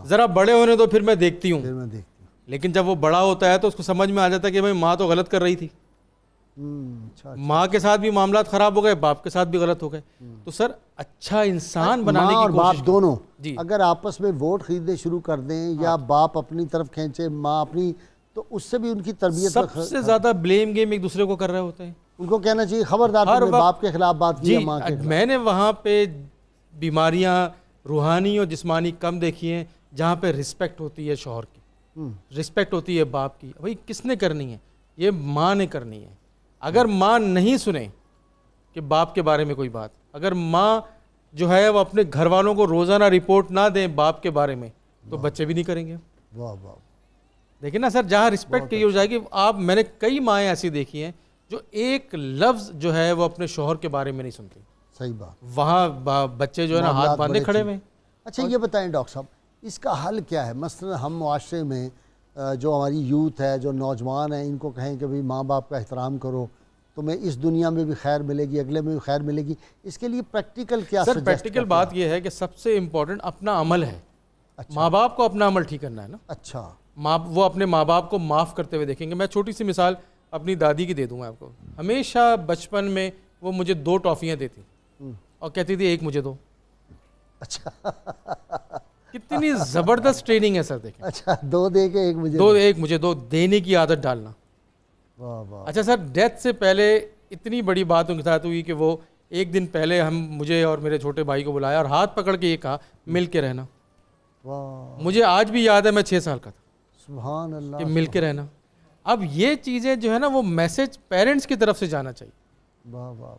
[SPEAKER 6] ذرا بڑے ہونے دو پھر میں دیکھتی ہوں۔ لیکن جب وہ بڑا ہوتا ہے تو اس کو سمجھ میں آ جاتا ہے کہ بھائی ماں تو غلط کر رہی تھی، ماں کے ساتھ بھی معاملات خراب ہو گئے، باپ کے ساتھ بھی غلط ہو گئے۔ تو سر اچھا انسان بنانے کی کوشش،
[SPEAKER 2] باپ دونوں اگر آپس میں ووٹ خریدنے شروع کر دیں، یا باپ اپنی طرف کھینچے ماں اپنی، تو اس سے بھی ان کی تربیت
[SPEAKER 6] سب سے زیادہ بلیم گیم ایک دوسرے کو کر رہے ہوتے ہیں۔
[SPEAKER 2] ان کو کہنا چاہیے خبردار
[SPEAKER 6] ہر
[SPEAKER 2] تم نے
[SPEAKER 6] وقت-
[SPEAKER 2] باپ کے خلاف بات کی
[SPEAKER 6] جی
[SPEAKER 2] ہے ماں کے خلاف.
[SPEAKER 6] میں نے وہاں پہ بیماریاں روحانی اور جسمانی کم دیکھی ہیں جہاں پہ رسپیکٹ ہوتی ہے شوہر کی، رسپیکٹ ہوتی ہے باپ کی. بھائی کس نے کرنی ہے؟ یہ ماں نے کرنی ہے. اگر ماں نہیں سنے کہ باپ کے بارے میں کوئی بات، اگر ماں جو ہے وہ اپنے گھر والوں کو روزانہ رپورٹ نہ دیں باپ کے بارے میں، تو بچے بھی نہیں کریں گے.
[SPEAKER 2] واہ واہ.
[SPEAKER 6] دیکھیں نا سر، جہاں رسپیکٹ کی ہو جائے گی. میں نے کئی مائیں ایسی دیکھی ہیں جو ایک لفظ جو ہے وہ اپنے شوہر کے بارے میں نہیں سنتی،
[SPEAKER 2] صحیح بات.
[SPEAKER 6] وہاں بچے جو ہے نا ہاتھ باندھے کھڑے ہوئے ہیں.
[SPEAKER 2] اچھا یہ بتائیں ڈاکٹر صاحب، اس کا حل کیا ہے؟ مثلا ہم معاشرے میں جو ہماری یوتھ ہے، جو نوجوان ہیں، ان کو کہیں کہ بھئی ماں باپ کا احترام کرو، تمہیں اس دنیا میں بھی خیر ملے گی، اگلے میں بھی خیر ملے گی. اس کے لیے پریکٹیکل کیا
[SPEAKER 6] سر
[SPEAKER 2] suggest
[SPEAKER 6] پریکٹیکل
[SPEAKER 2] کرتے
[SPEAKER 6] بات
[SPEAKER 2] ہیں؟
[SPEAKER 6] یہ ہے کہ سب سے امپورٹنٹ اپنا عمل ہے. ماں باپ کو اپنا عمل ٹھیک کرنا ہے نا.
[SPEAKER 2] اچھا
[SPEAKER 6] وہ اپنے ماں باپ کو معاف کرتے ہوئے دیکھیں گے. میں چھوٹی سی مثال اپنی دادی کی دے دوں گا آپ کو. ہمیشہ بچپن میں وہ مجھے 2 ٹافیاں دیتی اور کہتی تھی 1 مجھے دو.
[SPEAKER 2] اچھا
[SPEAKER 6] کتنی زبردست ٹریننگ ہے سر. دیکھیں
[SPEAKER 2] اچھا 2 دے کے 1 مجھے
[SPEAKER 6] 1 مجھے دو، دینے کی عادت ڈالنا.
[SPEAKER 2] واہ واہ.
[SPEAKER 6] اچھا سر، ڈیتھ سے پہلے اتنی بڑی بات ان کے ساتھ ہوئی کہ وہ ایک دن پہلے مجھے اور میرے چھوٹے بھائی کو بلایا اور ہاتھ پکڑ کے یہ کہا مل کے رہنا.
[SPEAKER 2] واہ
[SPEAKER 6] مجھے آج بھی یاد ہے، میں 6 سال کا تھا،
[SPEAKER 2] سبحان
[SPEAKER 6] کہ
[SPEAKER 2] اللہ.
[SPEAKER 6] مل کے رہنا. اب یہ چیزیں جو ہے نا وہ میسج پیرنٹس کی طرف سے جانا چاہیے.
[SPEAKER 2] واہ واہ واہ.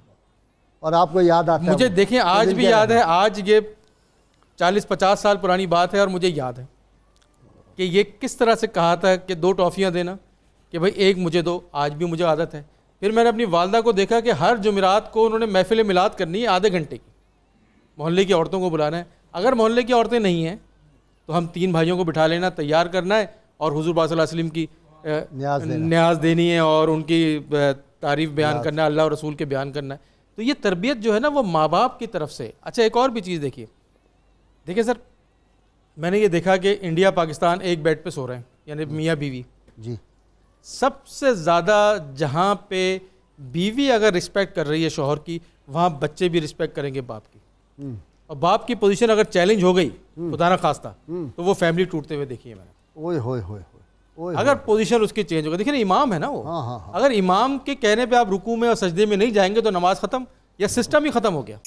[SPEAKER 2] اور آپ کو یاد آتا ہے
[SPEAKER 6] مجھے
[SPEAKER 2] وہ؟
[SPEAKER 6] دیکھیں آج
[SPEAKER 2] مل
[SPEAKER 6] بھی
[SPEAKER 2] کے
[SPEAKER 6] یاد
[SPEAKER 2] رہنا.
[SPEAKER 6] ہے. آج یہ 40-50 سال پرانی بات ہے اور مجھے یاد ہے کہ یہ کس طرح سے کہا تھا کہ 2 ٹافیاں دینا، کہ بھائی 1 مجھے دو. آج بھی مجھے عادت ہے. پھر میں نے اپنی والدہ کو دیکھا کہ ہر جمعرات کو انہوں نے محفل میلاد کرنی ہے آدھے گھنٹے کی. محلے کی عورتوں کو بلانا ہے. اگر محلے کی عورتیں نہیں ہیں تو ہم 3 بھائیوں کو بٹھا لینا، تیار کرنا ہے اور حضور پاک صلی اللہ علیہ وسلم کی نیاز دینی ہے اور ان کی تعریف بیان کرنا ہے، اللہ اور رسول کے بیان کرنا ہے. تو یہ تربیت جو ہے نا وہ ماں باپ کی طرف سے. اچھا ایک اور بھی چیز دیکھیے سر، میں نے یہ دیکھا کہ انڈیا پاکستان ایک بیڈ پہ سو رہے ہیں، یعنی میاں بیوی.
[SPEAKER 2] جی
[SPEAKER 6] سب سے زیادہ جہاں پہ بیوی اگر رسپیکٹ کر رہی ہے شوہر کی، وہاں بچے بھی رسپیکٹ کریں گے باپ کی. اور باپ کی پوزیشن اگر چیلنج ہو گئی خدا نہ خواستہ تو وہ فیملی ٹوٹتے ہوئے دیکھی ہے میں نے.
[SPEAKER 2] اوئے ہوئے ہوئے ہوئے.
[SPEAKER 6] اگر پوزیشن اس کی چینج ہوگا. دیکھیں نا امام ہے نا وہ،
[SPEAKER 2] ہاں ہاں.
[SPEAKER 6] اگر امام کے کہنے پہ آپ رکوع میں اور سجدے میں نہیں جائیں گے تو نماز ختم یا سسٹم ہی ختم ہو گیا.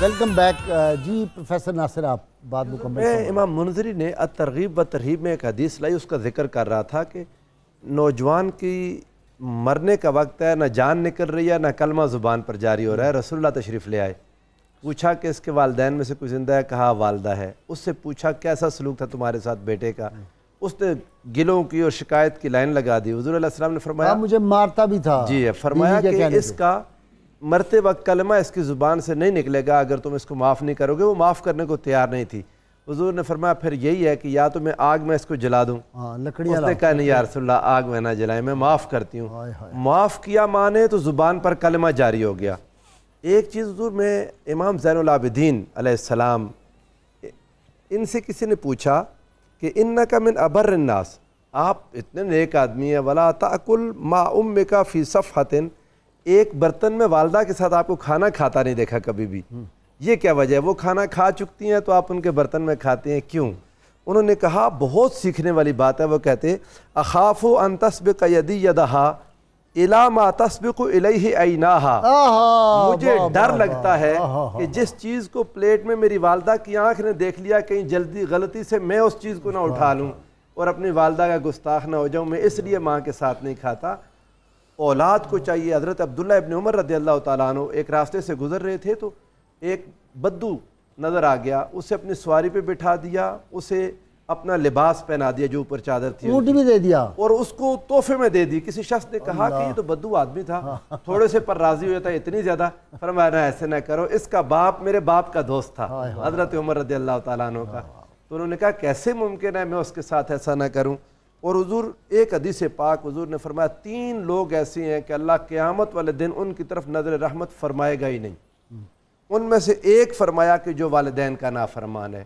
[SPEAKER 2] Welcome back. جی پروفیسر ناصر آپ بات مکمل
[SPEAKER 5] میں امام منذری نے الترغیب و ترہیب میں ایک حدیث لائی، اس کا ذکر کر رہا تھا کہ نوجوان کی مرنے کا وقت ہے، نہ جان نکل رہی ہے نہ کلمہ زبان پر جاری ہو رہا ہے. رسول اللہ تشریف لے آئے، پوچھا کہ اس کے والدین میں سے کوئی زندہ ہے؟ کہا والدہ ہے. اس سے پوچھا کیسا سلوک تھا تمہارے ساتھ بیٹے کا؟ اس نے گلوں کی اور شکایت کی لائن لگا دی. حضور علیہ السلام نے فرمایا
[SPEAKER 2] مجھے مارتا بھی تھا.
[SPEAKER 5] جی فرمایا
[SPEAKER 2] بیوی کے
[SPEAKER 5] کہ
[SPEAKER 2] کہنے
[SPEAKER 5] اس
[SPEAKER 2] پہ.
[SPEAKER 5] کا مرتے وقت کلمہ اس کی زبان سے نہیں نکلے گا اگر تم اس کو معاف نہیں کرو گے. وہ معاف کرنے کو تیار نہیں تھی. حضور نے فرمایا پھر یہی ہے کہ یا تو میں آگ میں اس کو جلا دوں.
[SPEAKER 2] ہاں
[SPEAKER 5] اس
[SPEAKER 2] لکڑیاں
[SPEAKER 5] نے کہا نہیں یا رسول اللہ آگ میں نہ جلائیں، میں معاف کرتی ہوں. معاف کیا مانے تو زبان پر کلمہ جاری ہو گیا. ایک چیز حضور میں امام زین العابدین علیہ السلام، ان سے کسی نے پوچھا کہ انک من ابر الناس، آپ اتنے نیک آدمی ہیں، ولا تاکل ما امک فی صفحۃ، ایک برتن میں والدہ کے ساتھ آپ کو کھانا کھاتا نہیں دیکھا کبھی بھی. یہ کیا وجہ ہے؟ وہ کھانا کھا چکتی ہیں تو آپ ان کے برتن میں کھاتے ہیں، کیوں؟ انہوں نے کہا بہت سیکھنے والی بات ہے. وہ کہتے اخاف ان تسبق یدی یدہا الی ما تسبق الیہ عیناہا، مجھے ڈر لگتا ہے کہ جس چیز کو پلیٹ میں میری والدہ کی آنکھ نے دیکھ لیا کہیں جلدی غلطی سے میں اس چیز کو نہ اٹھا لوں اور اپنی والدہ کا گستاخ نہ ہو جاؤں. میں اس لیے ماں کے ساتھ نہیں کھاتا. اولاد کو چاہیے. حضرت عبداللہ ابن عمر رضی اللہ تعالیٰ عنہ ایک راستے سے گزر رہے تھے تو ایک بدو نظر آ گیا، اسے اپنی سواری پہ بٹھا دیا، اسے اپنا لباس پہنا دیا جو اوپر چادر تھی
[SPEAKER 2] اونٹ بھی دے دیا
[SPEAKER 5] اور اس کو تحفے میں دے دی. کسی شخص نے کہا کہ یہ تو بدو آدمی تھا, تھوڑے سے پر راضی ہو جاتا, اتنی زیادہ. فرمایا نہ ایسے نہ کرو, اس کا باپ میرے باپ کا دوست تھا حضرت عمر رضی اللہ تعالیٰ عنہ کا. تو انہوں نے کہا کیسے ممکن ہے میں اس کے ساتھ ایسا نہ کروں. اور حضور ایک حدیث پاک حضور نے فرمایا 3 لوگ ایسے ہیں کہ اللہ قیامت والے دن ان کی طرف نظر رحمت فرمائے گا ہی نہیں. ان میں سے ایک فرمایا کہ جو والدین کا نافرمان ہے.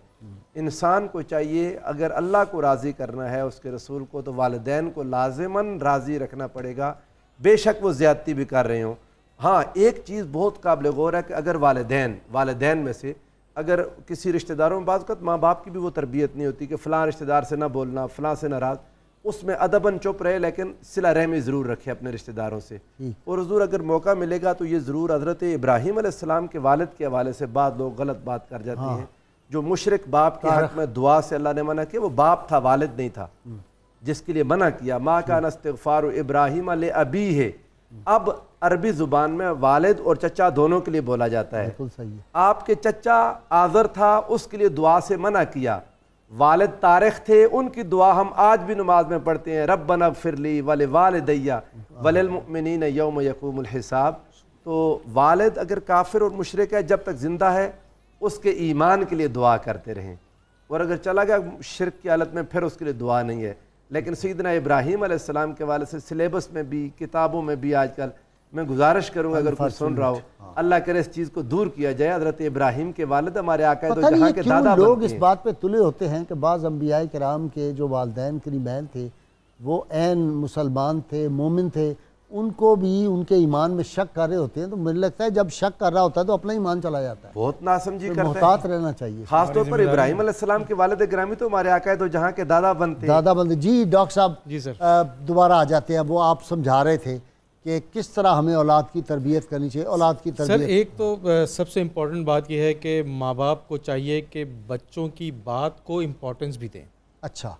[SPEAKER 5] انسان کو چاہیے اگر اللہ کو راضی کرنا ہے اس کے رسول کو تو والدین کو لازماً راضی رکھنا پڑے گا, بے شک وہ زیادتی بھی کر رہے ہوں. ہاں ایک چیز بہت قابل غور ہے کہ اگر والدین میں سے اگر کسی رشتہ داروں میں بعض اوقات ماں باپ کی بھی وہ تربیت نہیں ہوتی کہ فلاں رشتہ دار سے نہ بولنا, فلاں سے ناراض, اس میں ادباً چپ رہے لیکن صلہ رحمی ضرور رکھے اپنے رشتہ داروں سے. اور حضور اگر موقع ملے گا تو یہ ضرور حضرت ابراہیم علیہ السلام کے والد کے حوالے سے بعض لوگ غلط بات کر جاتے ہیں. جو مشرک باپ کے حق میں دعا سے اللہ نے منع کیا, وہ باپ تھا والد نہیں تھا, جس کے لیے منع کیا. ما کان استغفار ابراہیم لابیہ, اب عربی زبان میں والد اور چچا دونوں کے لیے بولا جاتا ہے.
[SPEAKER 2] بالکل صحیح ہے.
[SPEAKER 5] آپ کے چچا آذر تھا, اس کے لیے دعا سے منع کیا. والد طارق تھے, ان کی دعا ہم آج بھی نماز میں پڑھتے ہیں, ربنا اغفر لی ولوالدی وللمؤمنین یوم یقوم الحساب. تو والد اگر کافر اور مشرک ہے جب تک زندہ ہے اس کے ایمان کے لیے دعا کرتے رہیں, اور اگر چلا گیا شرک کی حالت میں پھر اس کے لیے دعا نہیں ہے. لیکن سیدنا ابراہیم علیہ السلام کے والد سے سلیبس میں بھی کتابوں میں بھی آج کل میں گزارش کروں گا اگر کوئی سن رہا ہو, اللہ کرے اس چیز کو دور کیا جائے. حضرت ابراہیم کے والد ہمارے آقا دو جہاں کے دادا
[SPEAKER 2] لوگ
[SPEAKER 5] بنتے
[SPEAKER 2] اس
[SPEAKER 5] ہیں.
[SPEAKER 2] بات پہ تلے ہوتے ہیں کہ بعض انبیاء کرام کے جو والدین کریمین تھے وہ عین مسلمان تھے, مومن تھے, ان کو بھی ان کے ایمان میں شک کر رہے ہوتے ہیں. تو مجھے لگتا ہے جب شک کر رہا ہوتا ہے تو اپنا ایمان چلا جاتا ہے.
[SPEAKER 5] بہت ناسمجھی کرتے ہیں,
[SPEAKER 2] محتاط رہنا چاہیے,
[SPEAKER 5] خاص طور پر ابراہیم علیہ السلام کے والد گرامی تو ہمارے آقا دو جہاں کے دادا بنتے ہیں.
[SPEAKER 2] دادا بندے. جی ڈاکٹر صاحب
[SPEAKER 6] جی سر
[SPEAKER 2] دوبارہ آ جاتے ہیں. وہ آپ سمجھا رہے تھے کہ کس طرح ہمیں اولاد کی تربیت کرنی چاہیے. اولاد کی
[SPEAKER 6] سر
[SPEAKER 2] تربیت
[SPEAKER 6] ایک تو سب سے امپورٹنٹ بات یہ ہے کہ ماں باپ کو چاہیے کہ بچوں کی بات کو امپورٹنس بھی دیں.
[SPEAKER 2] اچھا,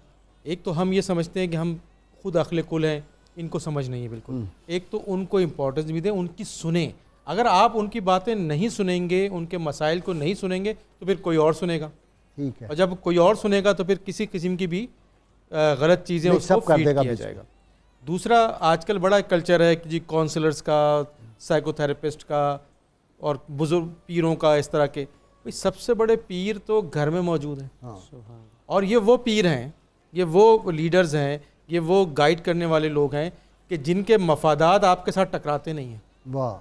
[SPEAKER 6] ایک تو ہم یہ سمجھتے ہیں کہ ہم خود عقل کل ہیں, ان کو سمجھ نہیں ہے بالکل. ایک تو ان کو امپورٹنس بھی دیں, ان کی سنیں. اگر آپ ان کی باتیں نہیں سنیں گے, ان کے مسائل کو نہیں سنیں گے تو پھر کوئی اور سنے گا.
[SPEAKER 2] ٹھیک ہے.
[SPEAKER 6] اور جب کوئی اور سنے گا تو پھر کسی قسم کی بھی غلط چیزیں اس کو فیڈ کیا جائے گا. دوسرا آج کل بڑا کلچر ہے کہ جی کونسلرز کا, سائیکو تھراپسٹ کا اور بزرگ پیروں کا, اس طرح کے. سب سے بڑے پیر تو گھر میں موجود ہیں, اور یہ وہ پیر ہیں, یہ وہ لیڈرز ہیں, یہ وہ گائیڈ کرنے والے لوگ ہیں کہ جن کے مفادات آپ کے ساتھ ٹکراتے نہیں ہیں.
[SPEAKER 2] واہ,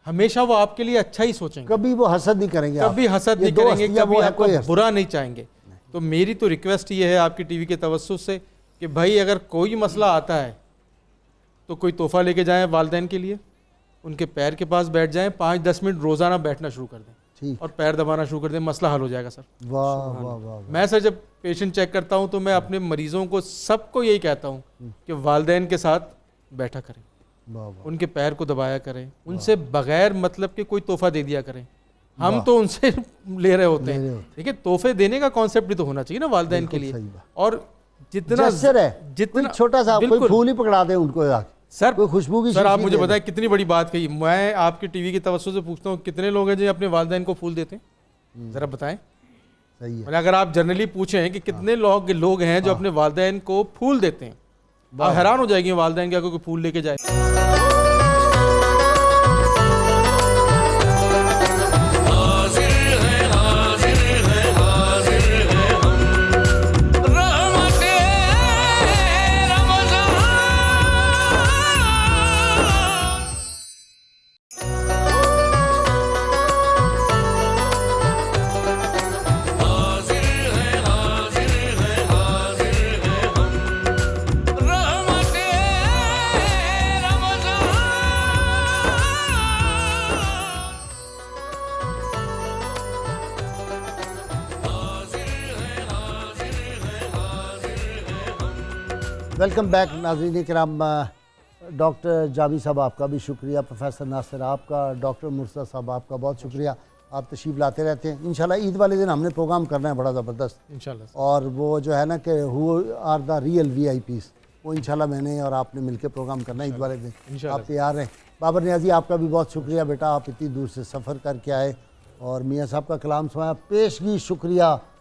[SPEAKER 6] ہمیشہ وہ آپ کے لیے اچھا ہی سوچیں گے,
[SPEAKER 2] کبھی وہ حسد نہیں کریں گے,
[SPEAKER 6] کبھی حسد نہیں کریں گے, کبھی آپ کو برا نہیں چاہیں گے. تو میری تو ریکویسٹ یہ ہے آپ کی ٹی وی کے توسط سے کہ بھائی اگر کوئی مسئلہ آتا ہے تو کوئی تحفہ لے کے جائیں والدین کے لیے, ان کے پیر کے پاس بیٹھ جائیں, 5-10 منٹ روزانہ بیٹھنا شروع کر دیں اور پیر دبانا شروع کر دیں, مسئلہ حل ہو جائے گا سر.
[SPEAKER 2] واہ واہ واہ.
[SPEAKER 6] میں سر جب پیشنٹ چیک کرتا ہوں تو میں اپنے مریضوں کو سب کو یہی کہتا ہوں کہ والدین کے ساتھ بیٹھا کریں, ان کے پیر کو دبایا کریں, ان سے بغیر مطلب کہ کوئی تحفہ دے دیا کریں. ہم تو ان سے لے رہے ہوتے ہیں, دیکھیں تحفے دینے کا کانسیپٹ بھی تو ہونا چاہیے نا والدین کے لیے. اور جتنا
[SPEAKER 2] جتنا چھوٹا سا کوئی پھول ہی پکڑا دیں ان کو
[SPEAKER 6] سر,
[SPEAKER 2] کوئی خوشبو کی.
[SPEAKER 6] سر آپ مجھے بتائیں کتنی بڑی بات کہی. میں آپ کی ٹی وی کی توسط سے پوچھتا ہوں کتنے لوگ ہیں جو اپنے والدین کو پھول دیتے ہیں, ذرا بتائیں.
[SPEAKER 2] صحیح ہے.
[SPEAKER 6] اگر آپ جنرلی پوچھیں کہ کتنے لوگ ہیں جو اپنے والدین کو پھول دیتے ہیں, آپ حیران ہو جائیں گے والدین کیا کوئی پھول لے کے جائے.
[SPEAKER 2] ویلکم بیک ناظرین کرام. ڈاکٹر جاوید صاحب آپ کا بھی شکریہ, پروفیسر ناصر آپ کا, ڈاکٹر مرتضیٰ صاحب آپ کا بہت شکریہ. آپ تشریف لاتے رہتے ہیں. انشاءاللہ عید والے دن ہم نے پروگرام کرنا ہے بڑا زبردست
[SPEAKER 6] انشاءاللہ,
[SPEAKER 2] اور وہ جو ہے نا کہ who are the real VIPs, وہ انشاءاللہ میں نے اور آپ نے مل کے پروگرام کرنا ہے عید والے دن. آپ تیار رہیں. بابر نیازی آپ کا بھی بہت شکریہ بیٹا, آپ اتنی دور سے سفر کر کے آئے اور میاں صاحب کا کلام سنایا. پیشگی شکریہ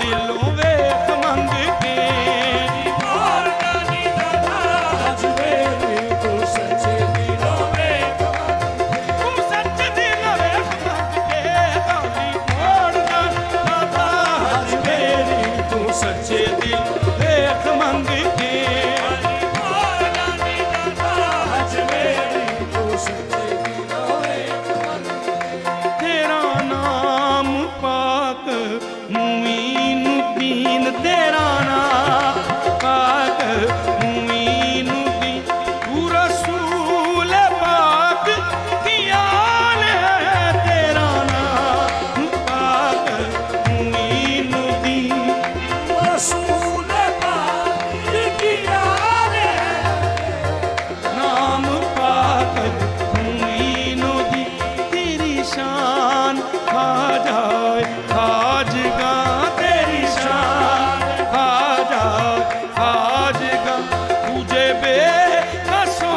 [SPEAKER 3] ਦਿਲੋਂ ਵੇਖ ਮੰਗ ਕੇ ਤੂੰ ਸੱਚੇ ਦਿਲੋਂ ਵੇਖ ਮੰਗ ਕੇ ਕਾਲੀ ਮੋੜਦਾ ਦਾਤਾ ਹਜ ਮੇਰੀ ਤੂੰ ਸੱਚੇ ਦਿਲ ਵੇਖ ਮੰਗ ਕੇ ਤੇਰਾ ਨਾਮ ਪਾਕ ਮੂਮੀਨ ਦੀਨ ਤੇਰਾ ਨਾਮ ਪਾਕ ਮੂਮੀਨ ਦੀਨ ਤੂੰ ਰਸੂਲ ਪਾਕ ਕੀ ਆਲ ਹੈ ਤੇਰਾ ਨਾਮ ਪਾਕ ਮੂਮੀਨ ਦੀਨ ਰਸੂਲ ਪਾਕ ਕੀ ਆਲ ਹੈ ਨਾਮ ਪਾਕ ਮੂਮੀਨ ਦੀ ਤੇਰੀ ਸ਼ਾਨ ਖਾ ਜਾਏ ਖਾਜਗਾ ਤੇਰੀ ਸ਼ਾਨ ਖਾ ਜਾਏ ਖਾਜਗਾ ਤੁਝੇ ਬੇਕਸੋਂ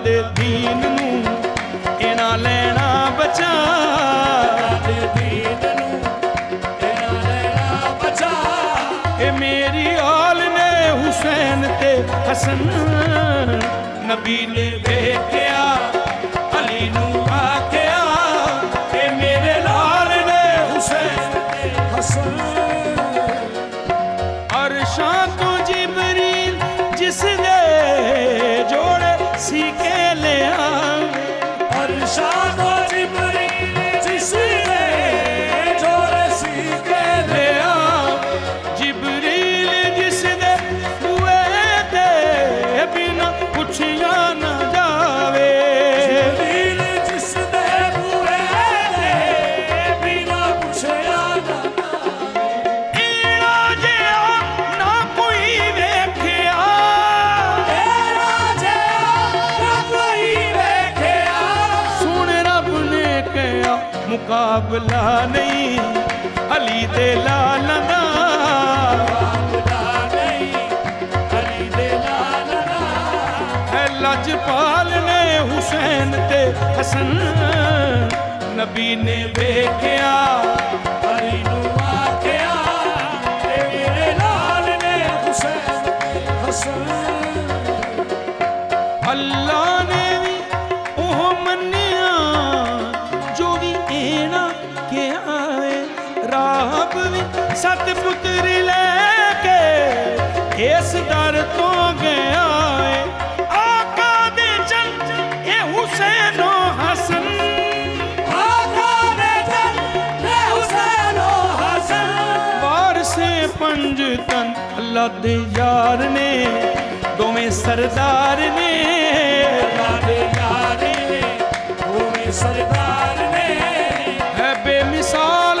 [SPEAKER 3] ਦੇ ਦੀਨ ਨੂੰ ਇਹਨਾਂ ਲੈਣਾ ਬਚਾ ਇਹ ਮੇਰੀ ਆਲ ਨੇ ਹੁਸੈਨ ਤੇ ਹਸਨ ਨਬੀ ਨੇ ਵੇਖਿਆ ਅਲੀ ਨੂੰ ਆਖਿਆ ਇਹ ਮੇਰੇ ਲਾਲ ਨੇ ਹੁਸੈਨ ਤੇ ਹਸਨ ਅਰਸ਼ਾਂ ਤੋਂ ਜਿਬਰੀਲ ਜਿਸ ਦੇ ਜੋੜੇ ਸੀ ਕੇ ਲਿਆ ਅਰਸ਼ਾਂ ਤੋਂ ਜਿਬਰੀਲ ਜਿਸ ਦੇ ਜੋੜੇ ਸੀ ਕੇ ਲਿਆ ਜਿਬਰੀਲ ਜਿਸ ਦੇ ਬੂਏ ਤੇ ਬਿਨਾ ਪੁੱਛਿਆ ਨਾ ਜਾਵੇ ਜਿਬਰੀਲ ਜਿਸ ਦੇ ਬੂਏ ਤੇ ਬਿਨਾ ਪੁੱਛਿਆ ਨਾ ਮੁਕਾਬਲਾ ਨਹੀਂ ਅਲੀ ਦੇ ਲਾਲਾਂ ਦਾ ਮੁਕਾਬਲਾ ਨਹੀਂ ਅਲੀ ਦੇ ਲਾਲਾਂ ਦਾ ਹੈ ਲਜਪਾਲ ਨੇ ਹੁਸੈਨ ਤੇ ਹਸਨ ਨਬੀ ਨੇ ਵੇਖਿਆ ਅਲੀ ਨੂੰ ਆਖਿਆ ਤੇ ਮੇਰੇ ਲਾਲ ਨੇ ਹੁਸੈਨ ਤੇ ਹਸਨ ਅੱਲਾ ਨੇ ਵੀ ਉਹ ਮੰਨਿਆ ਰਾਬ ਵੀ ਸੱਤ ਪੁੱਤਰ ਲੈ ਕੇ ਇਸ ਦਰ ਤੋਂ ਗਿਆ ਏ ਆਕਾ ਦੇ ਜਨ ਇਹ ਹੁਸੈਨੋ ਹਸਨ ਆਕਾ ਦੇ ਜਨ ਇਹ ਹੁਸੈਨੋ ਹਸਨ ਵਾਰਸੇ ਪੰਜ ਤਨ ਅੱਲਾ ਦੇ ਯਾਰ ਨੇ ਦੋਵੇਂ ਸਰਦਾਰ ਨੇ ਅੱਲਾ ਦੇ ਯਾਰ ਨੇ ਦੋਵੇਂ ਸਰਦਾਰ ਨੇ ਹੈ ਬੇਮਿਸਾਲ